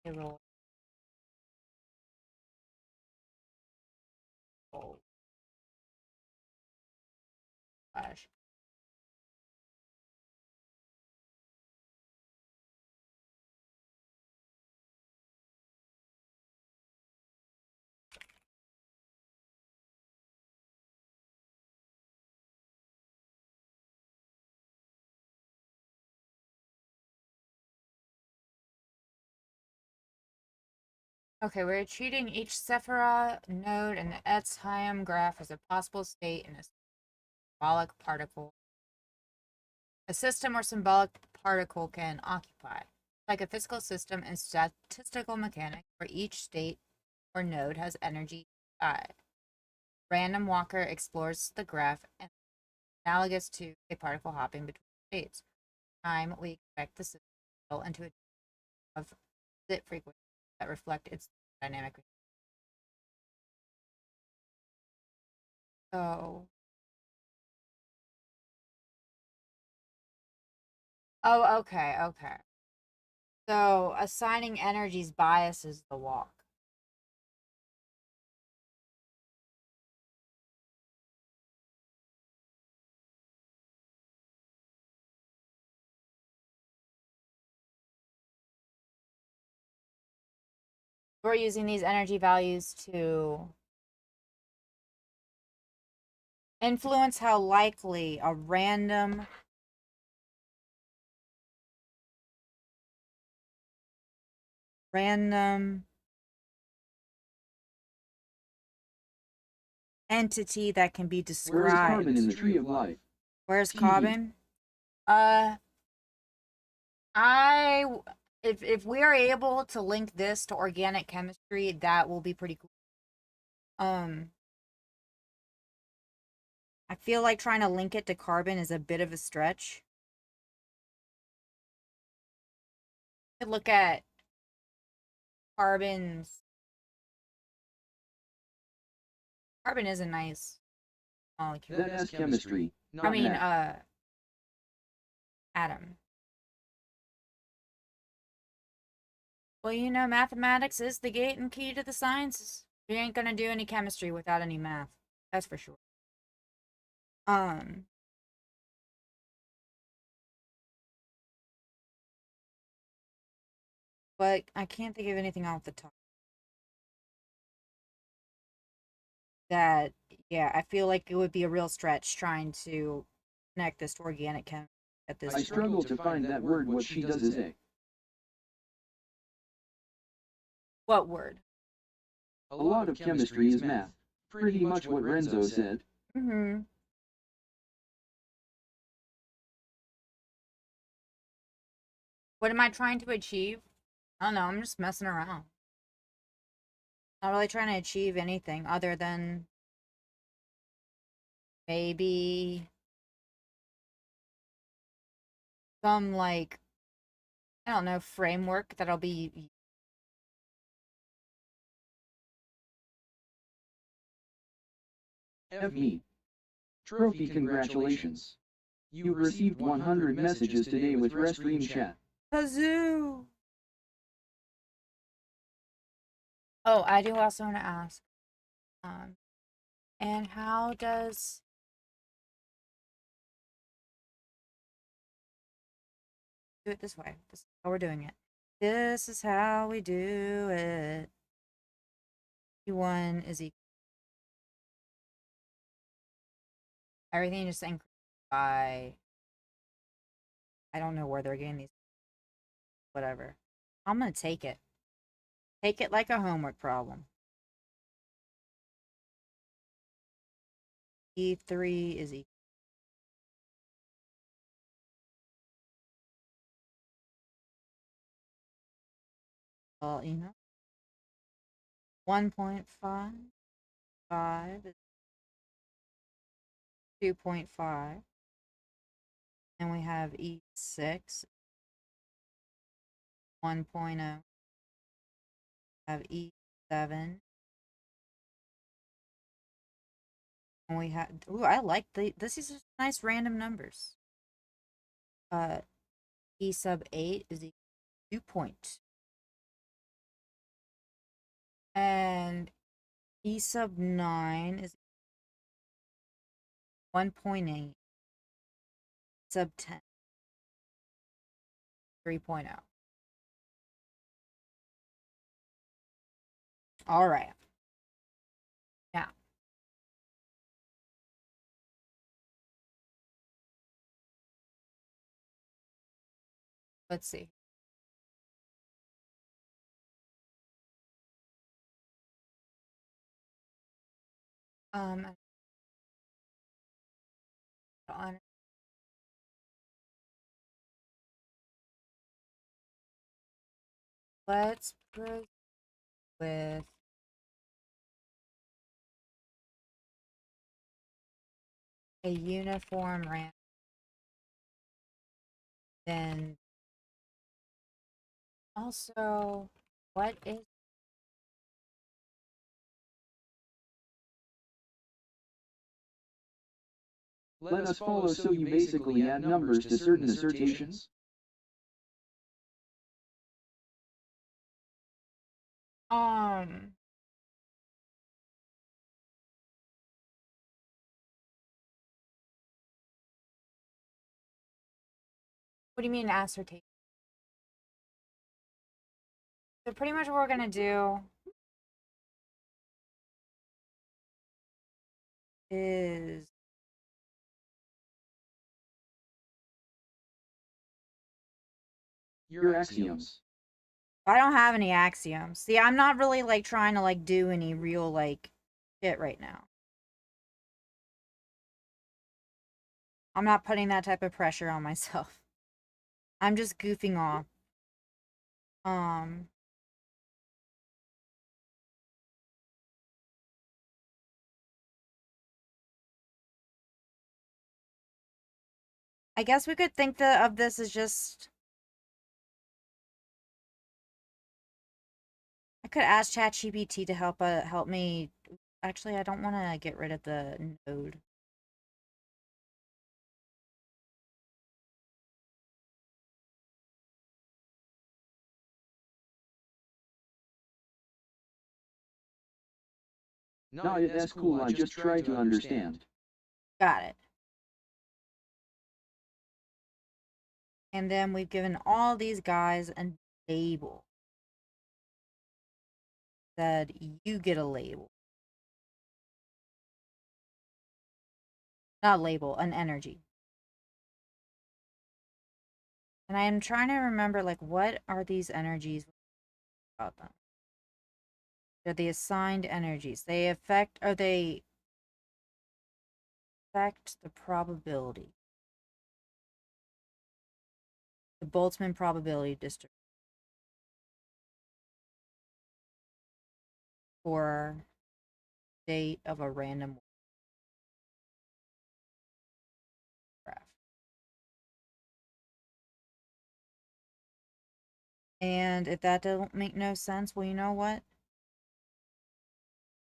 a roll. Oh, gosh. Okay, we're treating each Sephira node in the Etz-Hayim graph as a possible state in a symbolic particle. a system or symbolic particle can occupy, like a physical system and statistical mechanics, where each state or node has energy I. Random walker explores the graph and analogous to a particle hopping between states. Time we expect the system to settle into a of bit frequencies that reflect its dynamic. So, oh, okay, okay. So assigning energies biases the walk. We're using these energy values to influence how likely a random entity that can be Where is carbon in described. the tree of life? Where's TV. carbon? Uh, I if we are able to link this to organic chemistry, that will be pretty cool. I feel like trying to link it to carbon is a bit of a stretch. Could look at carbon's. Carbon is a nice molecule. That's chemistry, I not mean, math. atom. Well, you know, mathematics is the gate and key to the sciences. You ain't gonna do any chemistry without any math. That's for sure. Um, but I can't think of anything off the top. That, yeah, I feel like it would be a real stretch trying to connect this to organic chem at this I point. struggle to find that word. What she does is a. What word? A lot of chemistry is math. Pretty much what Renzo said. Mm-hmm. What am I trying to achieve? I don't know, I'm just messing around. Not really trying to achieve anything other than maybe some, like, I don't know, framework that'll be. FE. Trophy, congratulations. You received 100 messages today with Restream Chat. Kazoo. Oh, I do also want to ask, um, and how does do it this way? This is how we're doing it. This is how we do it. One is equal. Everything just increased by. I don't know where they're getting these. Whatever. I'm gonna take it. Take it like a homework problem. E3 is equal. Well, 1.55 is 2.5. And we have E6, 1.0. Have E7. And we have, ooh, I like this is just nice random numbers. E sub 8 is equal to 2 point. And E sub 9 is 1.8. Sub 10, 3.0. All right. Now, let's see. Um, on let's proceed with a uniform ramp. Then also, what is Let us follow, so you basically add numbers to certain assertions? um what do you mean ascertain? So pretty much what we're gonna do is Your axioms. I don't have any axioms. See, I'm not really like trying to like do any real like shit right now. I'm not putting that type of pressure on myself. I'm just goofing off. Um I guess we could think of this as just I could ask ChatGPT to help me. Actually, I don't want to get rid of the node. No, that's cool, I just try to understand. Got it. And then we've given all these guys a label. Said you get a label. Not label, an energy. And I am trying to remember, like, what are these energies about them? They're the assigned energies. They affect the probability. The Boltzmann probability district for state of a random graph. And if that don't make no sense, well, you know what?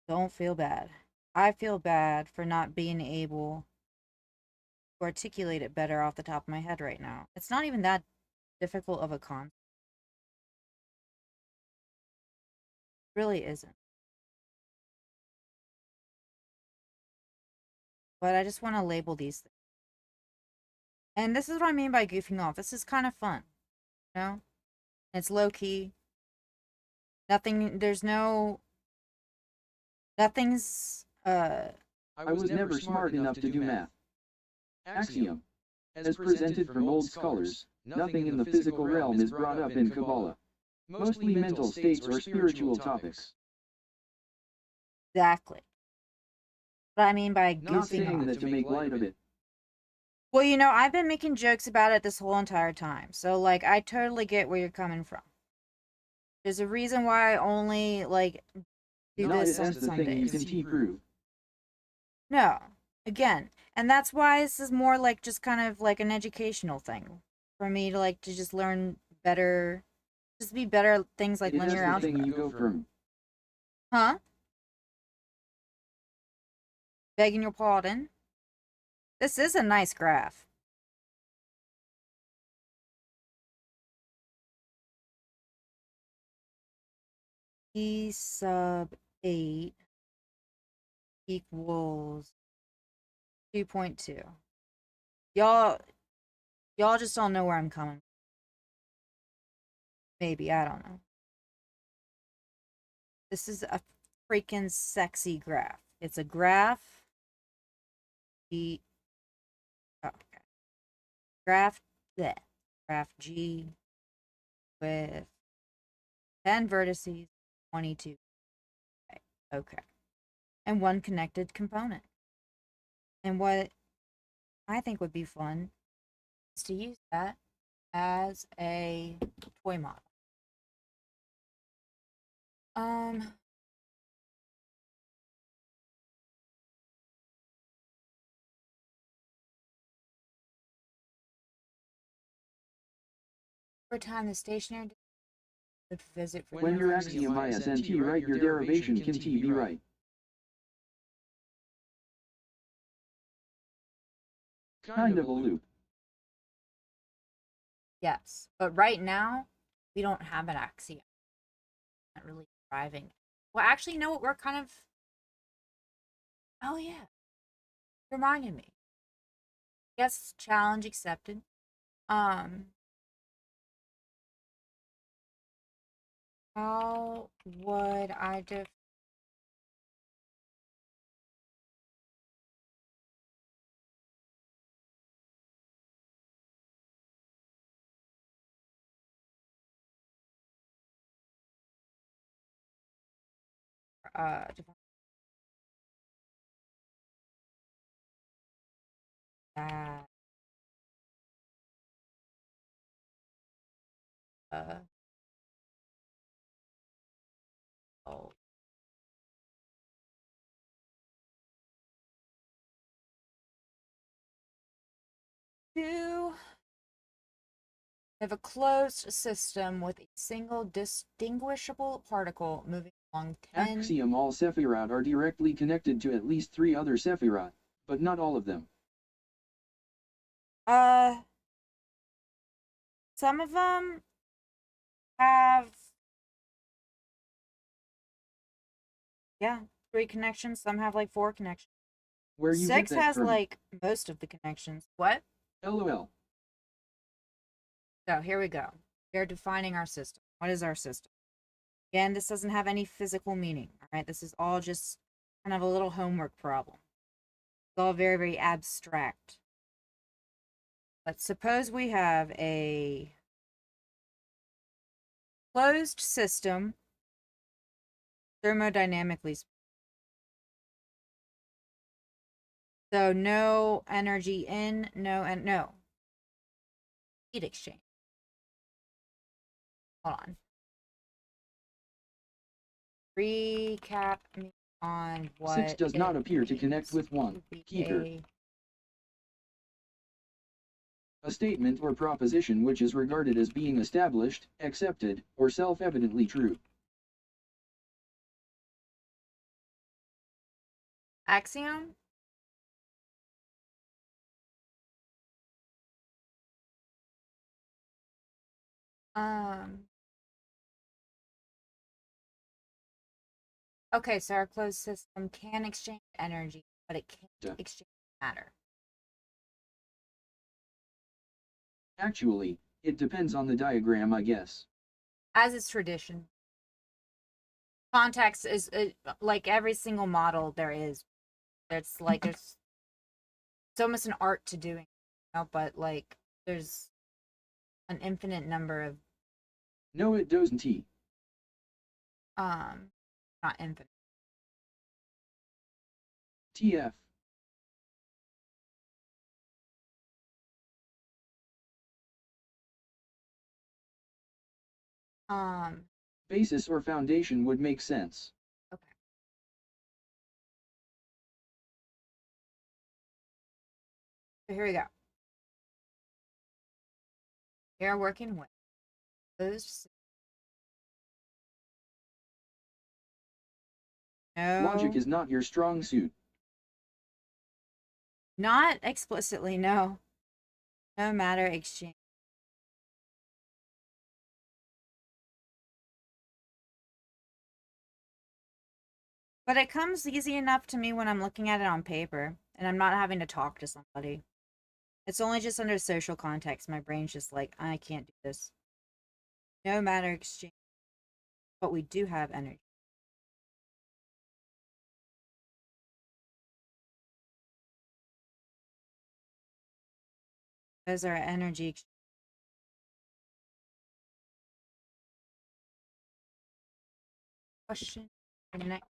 Don't feel bad. I feel bad for not being able to articulate it better off the top of my head right now. It's not even that difficult of a concept. It really isn't. But I just want to label these things. And this is what I mean by goofing off. This is kind of fun, you know? It's low key. Nothing's I was never smart enough to do math. Axiom. As presented from old scholars, nothing in the physical realm is brought up in Kabbalah. Mostly mental states or spiritual topics. exactly what I mean by Not goofing saying off. that to make light of it. Well, you know, I've been making jokes about it this whole entire time. So, like, I totally get where you're coming from. There's a reason why I only, like, do No, this on that's the thing you Sundays. can prove. No, again. And that's why this is more like just kind of like an educational thing. For me to, like, to just learn better, just be better at things like linear That's the thing algebra. you go from. Huh? Begging your pardon? This is a nice graph. E sub 8 equals 2.2. Y'all just don't know where I'm coming. Maybe, I don't know. This is a freaking sexy graph. It's a graph. E oh, okay. Graph bleh. Graph G with 10 vertices, 22. Okay. And one connected component. And what I think would be fun is to use that as a toy model. Um, over time, the stationary would visit for When your axiom is nt right, your derivation can t be right. Kind of a loop. Yes, but right now we don't have an axiom. Not really driving. Well, actually, no. We're kind of. Oh yeah, reminded me. Yes, challenge accepted. Um, how would I define that? Uh, oh, to have a closed system with a single distinguishable particle moving along 10. Axiom all Sephiroth are directly connected to at least 3 other Sephiroth, but not all of them. Uh, some of them have, yeah, 3 connections. Some have like 4 connections. Where you 6 get that has from? like most of the connections. What? LOL. So here we go. We are defining our system. What is our system? Again, this doesn't have any physical meaning. All right, this is all just kind of a little homework problem. It's all very, very abstract. Let's suppose we have a closed system, thermodynamically. So no energy in, no heat exchange. Hold on. Recap me on what 6 does not appear to connect with 1. Keeper. A statement or proposition which is regarded as being established, accepted, or self-evidently true. Axiom? Um, okay, so our closed system can exchange energy, but it can't exchange matter. Actually, it depends on the diagram, I guess. As is tradition. Context is like every single model there is. It's like there's it's almost an art to doing, but like there's an infinite number of No, it doesn't. not infinite. TF. Basis or foundation would make sense. Okay. So here we go. We are working with those. No. Logic is not your strong suit. Not explicitly, no. No matter exchange. But it comes easy enough to me when I'm looking at it on paper and I'm not having to talk to somebody. It's only just under social context. My brain's just like, I can't do this. No matter exchange. But we do have energy. Those are energy exchange. Question. Next.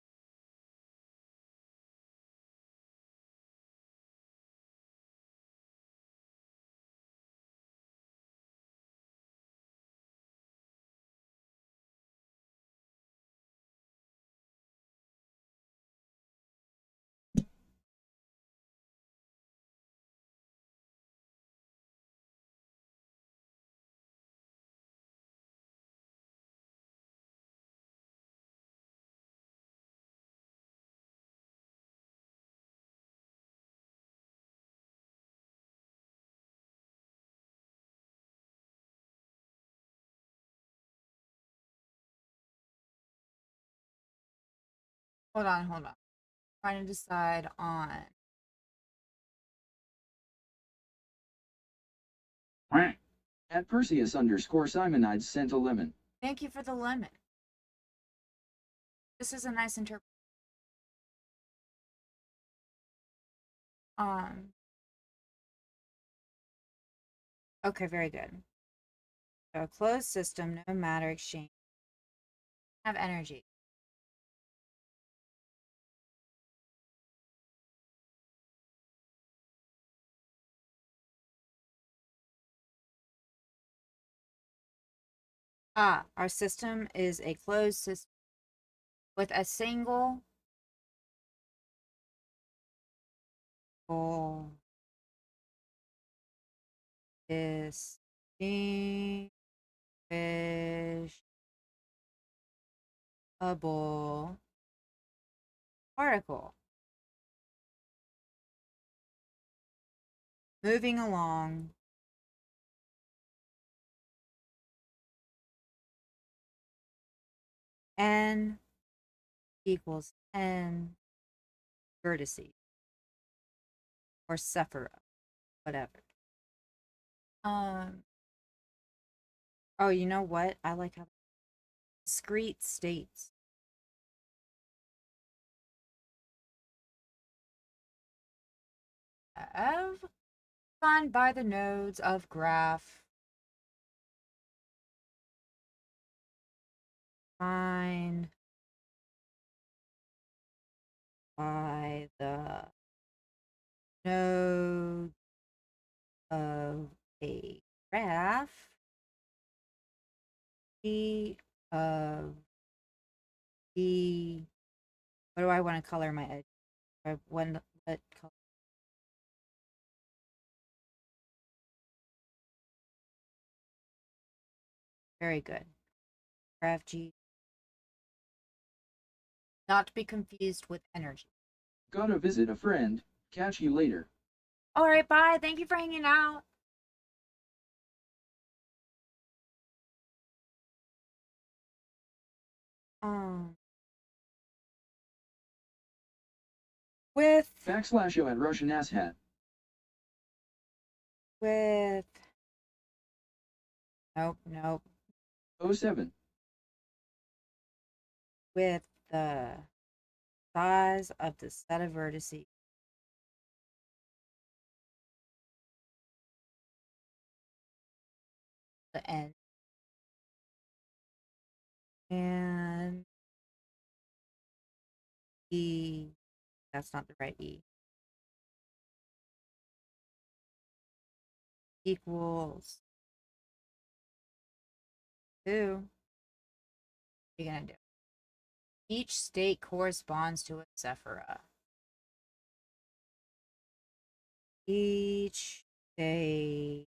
Hold on, hold on. Trying to decide on. At Perseus_Simonides sent a lemon. Thank you for the lemon. This is a nice interpretation. Um. Okay, very good. So a closed system, no matter exchange. Have energy. Ah, our system is a closed system with a single goal. Distinguishable particle. Moving along. N equals n vertices or Sephira, whatever. Um. Oh, you know what? I like how discrete states. F defined by the nodes of graph. Defined by the node of a graph. E of the, what do I want to color my edge? What color? Very good. Graph G. Not to be confused with energy. Gotta visit a friend. Catch you later. All right, bye. Thank you for hanging out. Um, with \O at Russian asshat. with nope, nope. 07. With the size of the set of vertices. The n and e. That's not the right e. Equals 2. What are you gonna do? Each state corresponds to a Sephira. Each state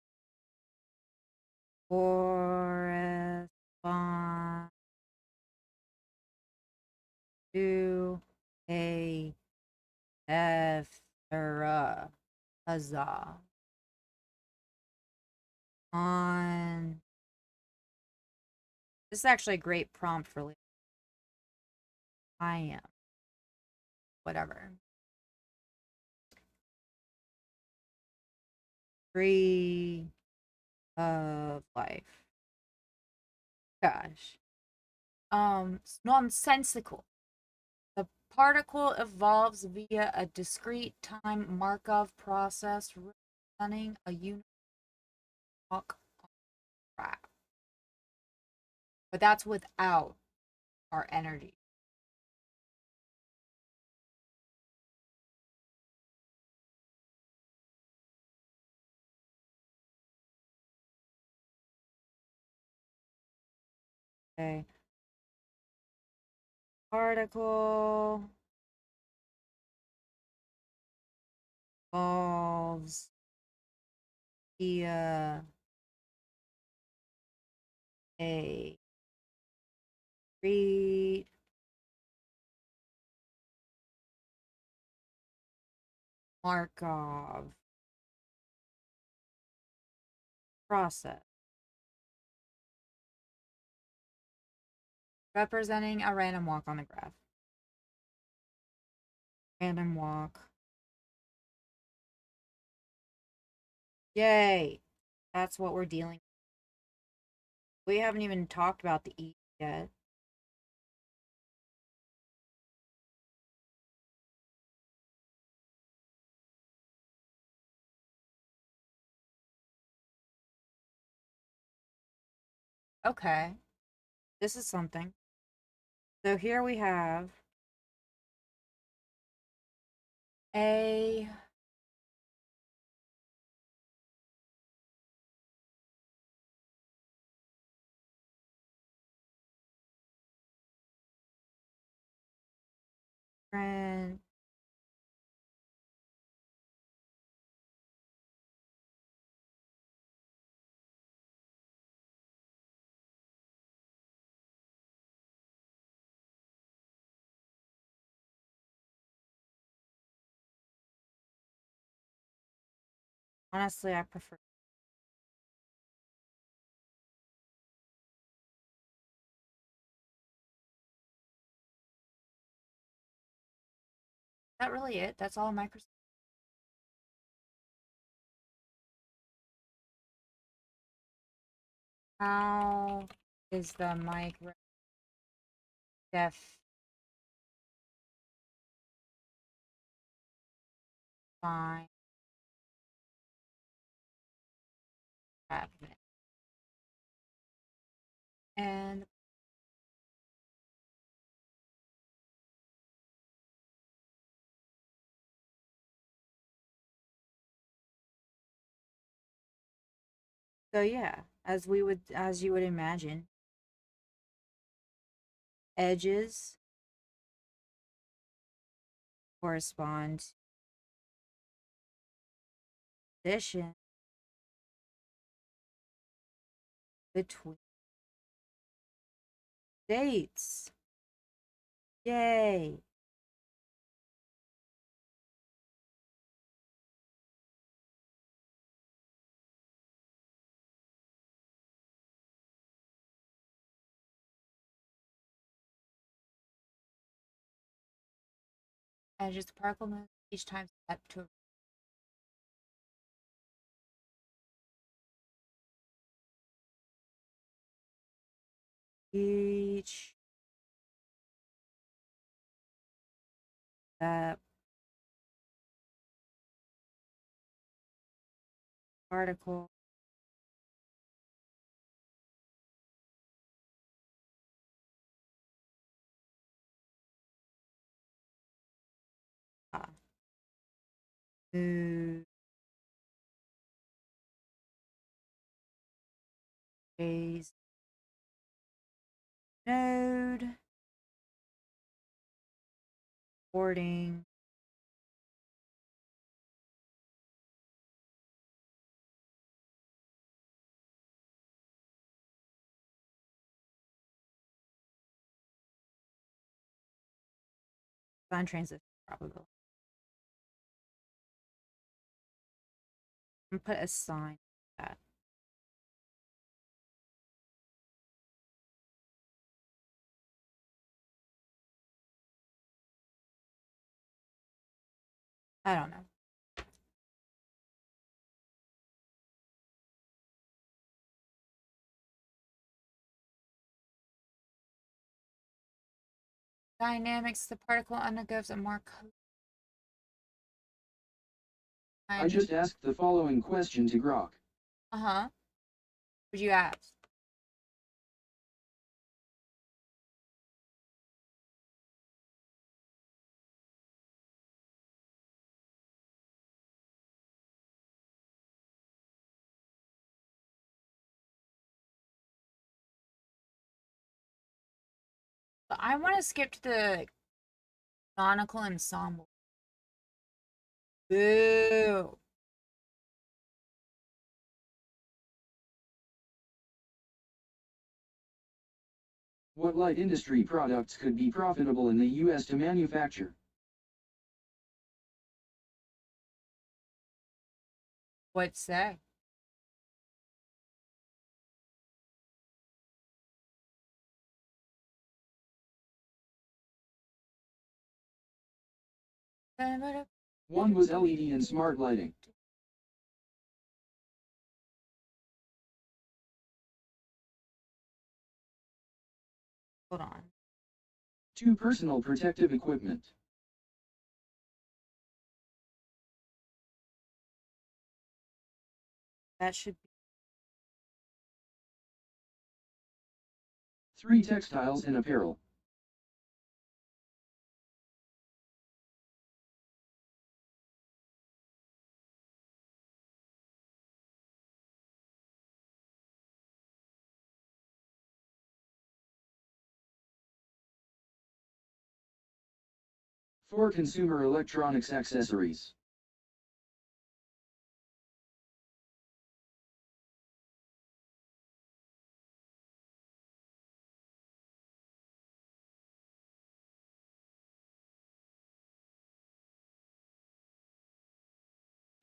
corresponds to a Sephira. Huzzah. On. This is actually a great prompt for later. I am. Whatever. Tree of life. Gosh. Nonsensical. The particle evolves via a discrete time Markov process representing a unit walk on track. But that's without our energy. Okay. Particle evolves via a discrete Markov process representing a random walk on the graph. Random walk. Yay! That's what we're dealing with. We haven't even talked about the E yet. Okay. This is something. So here we have a friend. Honestly, I prefer. Is that really it? That's all Microsoft. How is the mic def fine cabinet? And so yeah, as you would imagine, edges correspond position between dates. Yay. Edges particle move each time step to each step particle. Move phase node boarding sign transition probability. I'm gonna put a sign that. I don't know. Dynamics, the particle undergoes a more I just asked the following question to Grok. Uh-huh. Would you ask? But I want to skip to the canonical ensemble. Boo. What light industry products could be profitable in the US to manufacture? What'd say? One was LED and smart lighting. Hold on. 2 personal protective equipment. That should be 3 textiles and apparel. For consumer electronics accessories.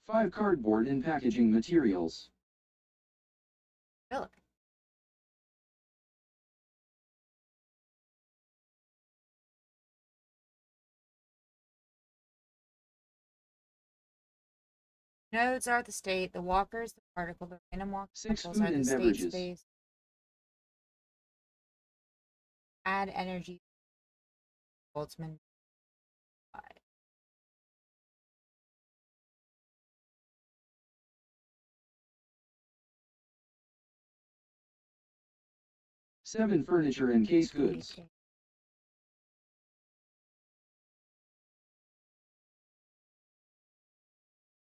Five cardboard and packaging materials. really. Nodes are the state, the walkers, the particle, the random walk 6 particles food are the and state beverages. space. Add energy. Boltzmann. 7 furniture and case goods.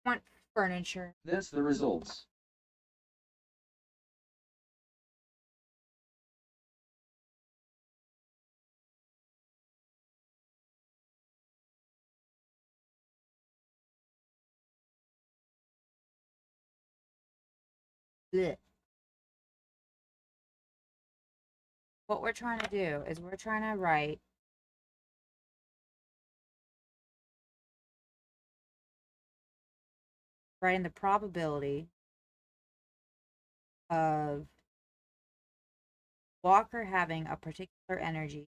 Want furniture. That's the results. Blech. What we're trying to do is we're trying to write writing the probability of Walker having a particular energy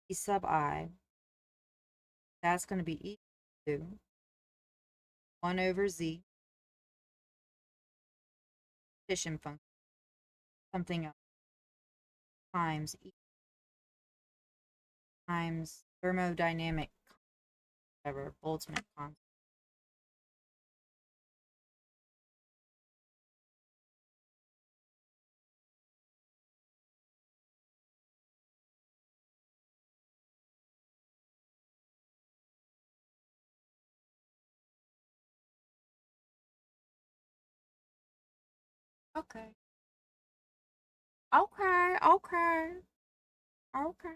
E sub I. That's going to be equal to 1 over Z partition function, something else, times E times thermodynamic, whatever, Boltzmann constant. Okay. Okay, okay, okay.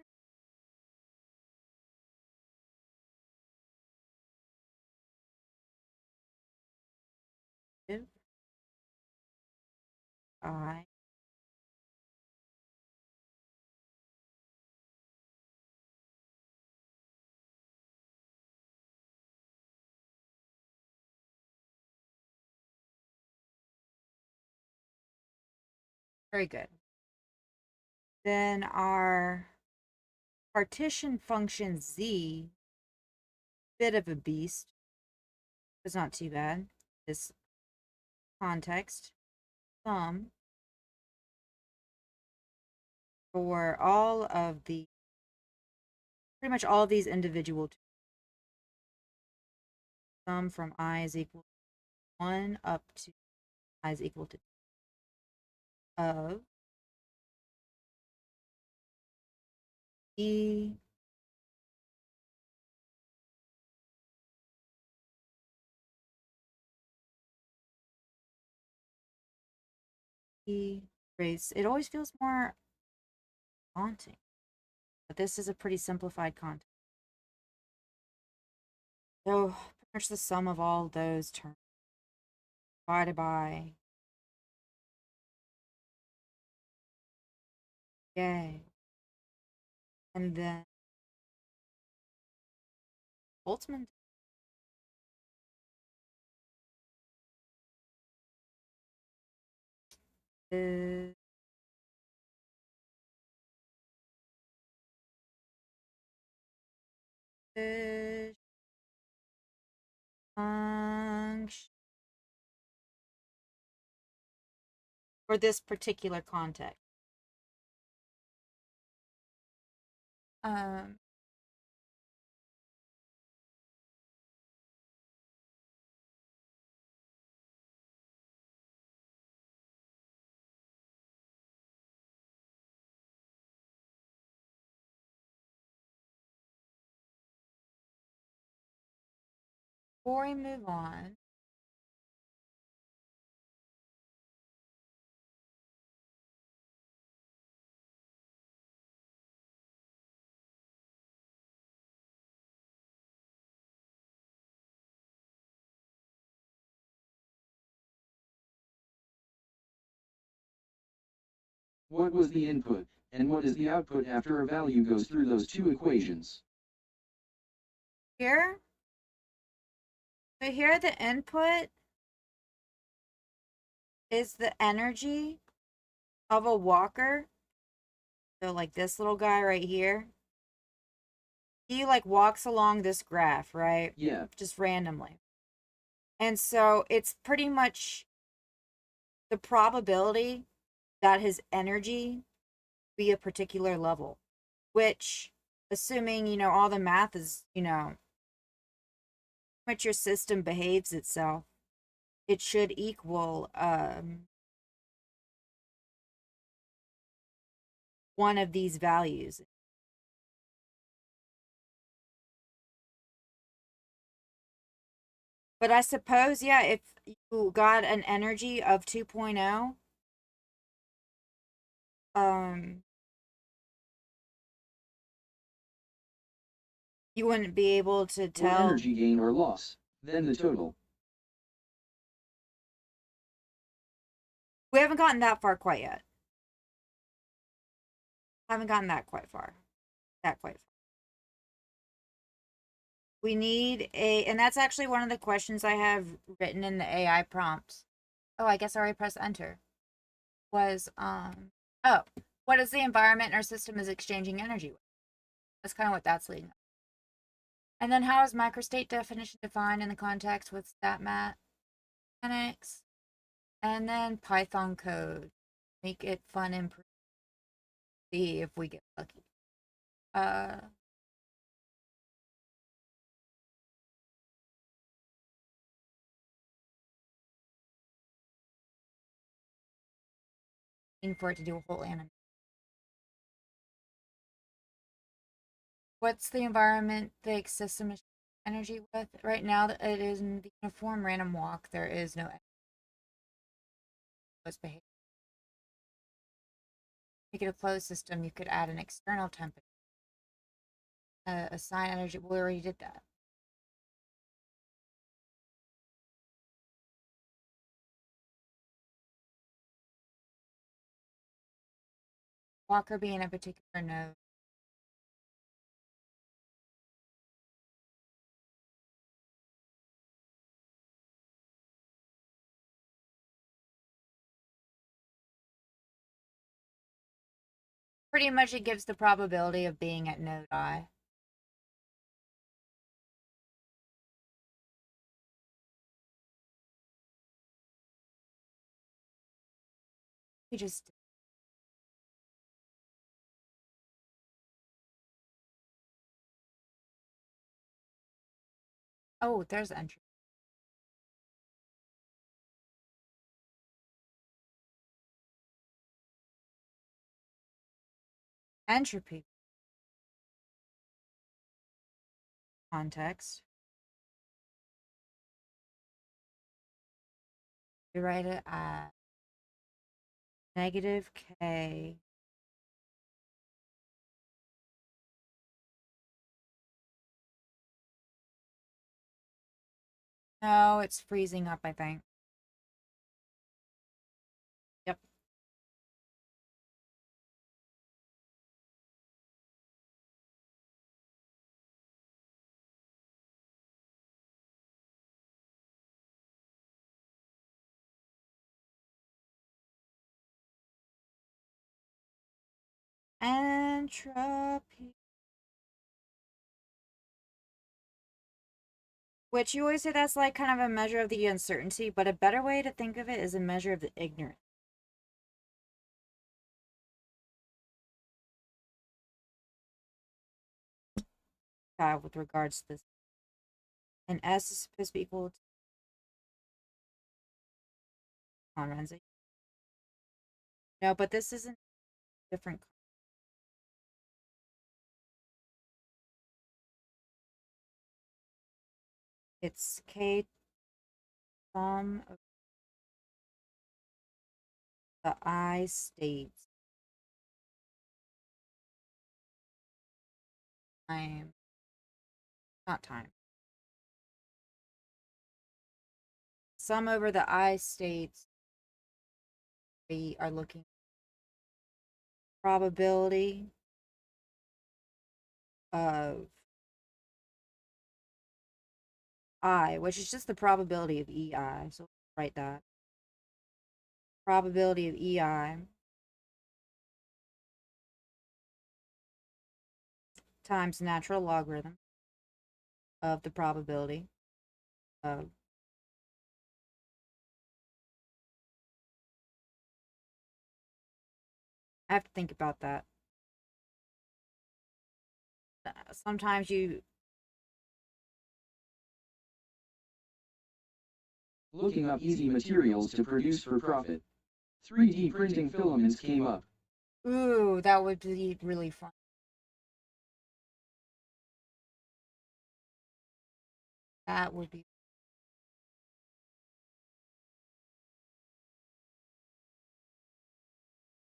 If I very good. Then our partition function Z, bit of a beast. It's not too bad. This context, sum for all of the, pretty much all of these individual sum from I is equal to 1 up to I is equal to of E E raised. It always feels more daunting, but this is a pretty simplified context. So pretty much the sum of all those terms divided by, yay, and then Boltzmann is function for this particular context. Um, Before we move on, What was the input, and what is the output after a value goes through those two equations? here, so here the input is the energy of a walker. So like this little guy right here, he like walks along this graph, right? Yeah. Just randomly. And so it's pretty much the probability that his energy be a particular level, which, assuming, all the math is, much your system behaves itself, it should equal one of these values. But I suppose, yeah, if you got an energy of 2.0, you wouldn't be able to Or tell. energy gain or loss, then the total. We haven't gotten that far quite yet. Haven't gotten that quite far. We need and that's actually one of the questions I have written in the AI prompts. Oh, I guess I already pressed enter. Was, oh, what is the environment our system is exchanging energy with? That's kind of what that's leading up. And then how is microstate definition defined in the context with StatMat mechanics? And then Python code. Make it fun and pretty. See if we get lucky. For it to do a whole animation. What's the environment the system is energy with? Right now, it is in the uniform random walk. There is no behavior. Make it a closed system. You could add an external temperature. Assign energy. We already did that. Walker being a particular node. Pretty much it gives the probability of being at node I. We just oh, there's entry. Entropy. Context. We write it at negative K. No, it's freezing up, I think. Yep. Entropy. Which you always say that's like kind of a measure of the uncertainty, but a better way to think of it is a measure of the ignorance. With regards to this. And S is supposed to be equal to Renzi. No, but this isn't different. It's K sum of the I states. Time. Not time. Sum over the I states. We are looking at probability of I, which is just the probability of EI. So write that. Probability of EI times natural logarithm of the probability of I have to think about that. Sometimes you Looking up easy materials to produce for profit. 3D printing filaments came up. ooh, that would be really fun. That would be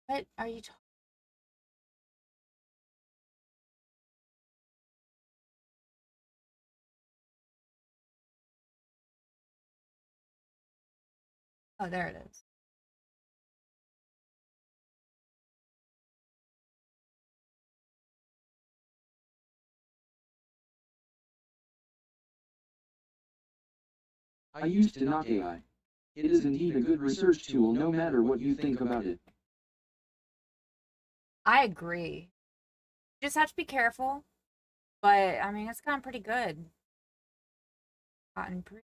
what are you talking? Oh, there it is. I used to knock AI. It is indeed a good research tool no matter what you think about it. I agree. You just have to be careful, but I mean, it's gotten pretty good. Gotten pretty.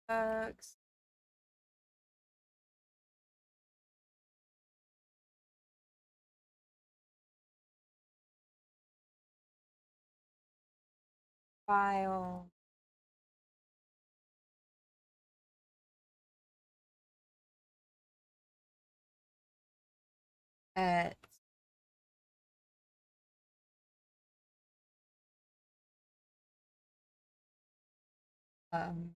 Bugs. File. At um.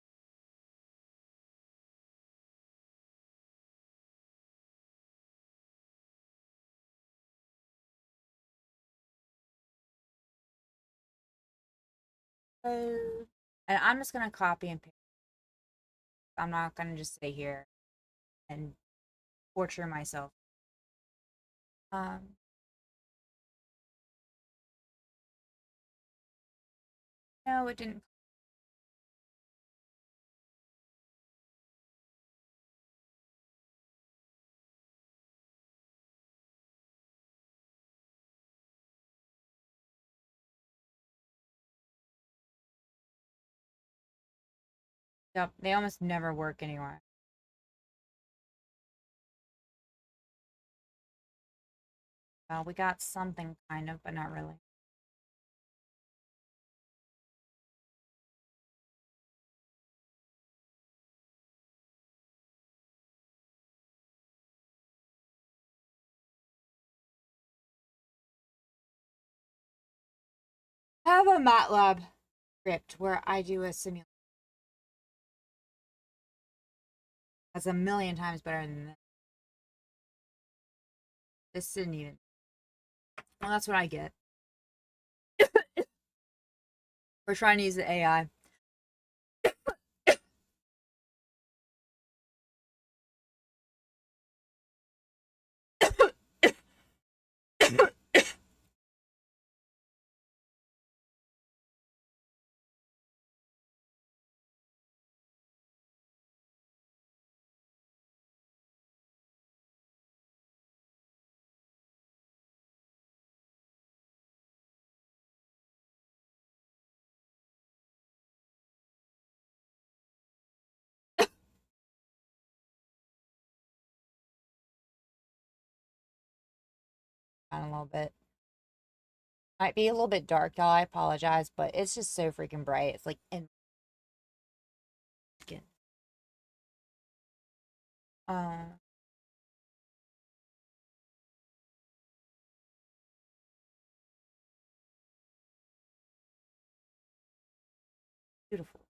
And I'm just gonna copy and paste. I'm not gonna just stay here and torture myself. Um. No, it didn't. Yep, they almost never work anymore. Well, we got something kind of, but not really. I have a MATLAB script where I do a simulation. That's a million times better than this. This didn't even. Well, that's what I get. We're trying to use the AI. down a little bit. Might be a little bit dark, y'all. I apologize, but it's just so freaking bright. It's like in skin. Uh, Beautiful.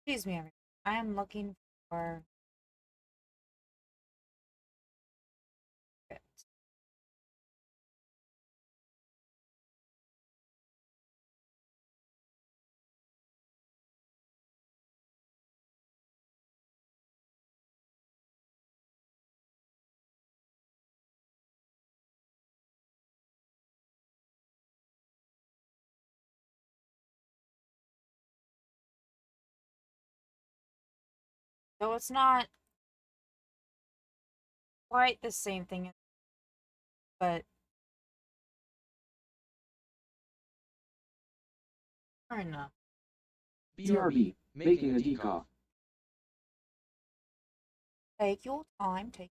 Excuse me, everyone. I am looking for it. So it's not quite the same thing, but fair enough. BRB, making a decoff. Take your time. Take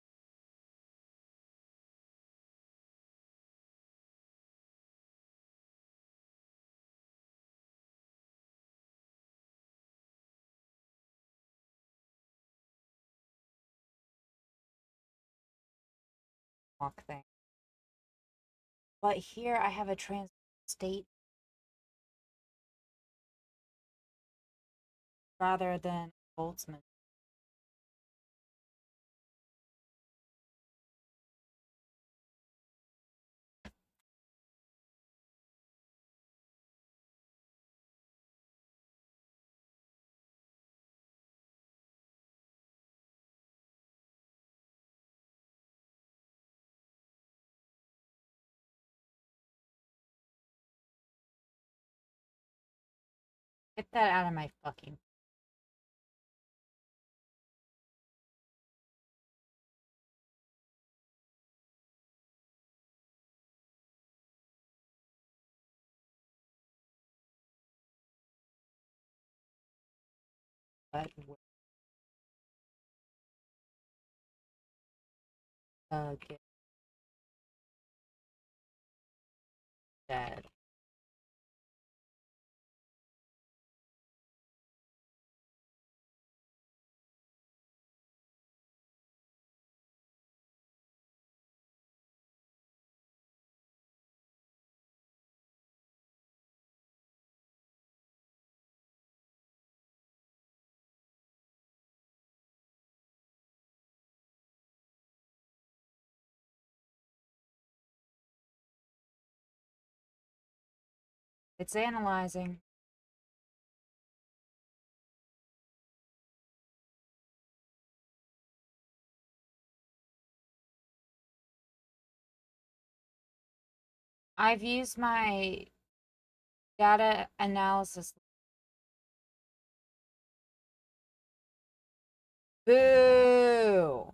walk thing. But here I have a trans state rather than Boltzmann. Get that out of my fucking. But get that. It's analyzing. I've used my data analysis. Boo!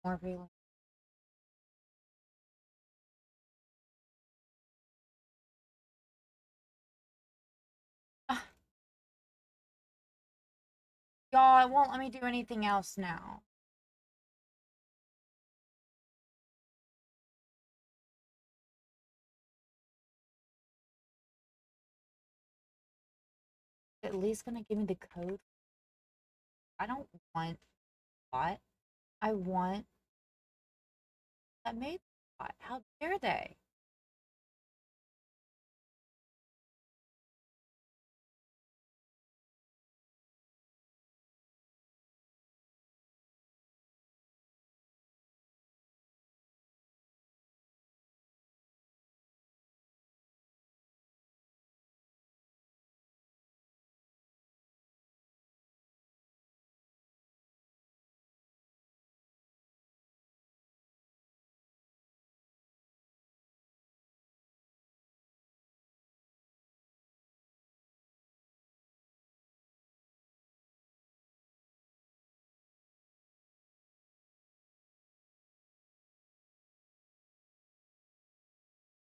More people. Ah, y'all, it won't let me do anything else now. At least gonna give me the code. I don't want what? I want that made bot. How dare they?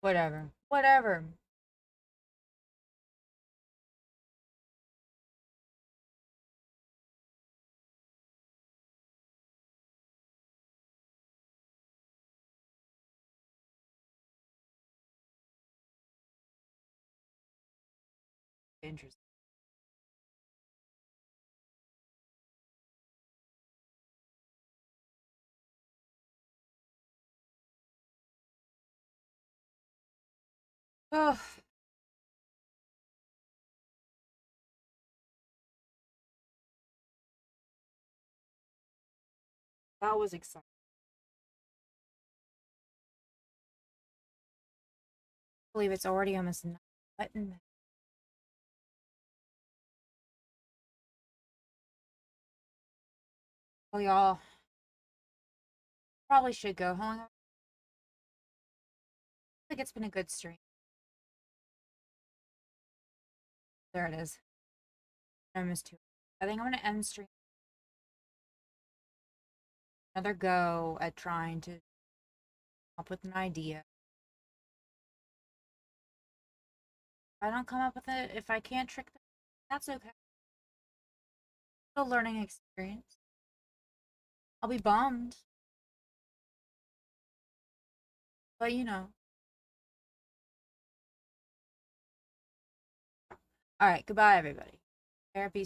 Whatever. Whatever. Interesting. Oh, that was exciting. I believe it's already almost 9. Button. Oh, y'all. Probably should go home. I think it's been a good stream. There it is. Almost 2. I think I'm going to end stream. Another go at trying to come up with an idea. If I don't come up with it, if I can't trick them, that's okay. It's a learning experience. I'll be bummed. But you know. Alright, goodbye everybody. Therapy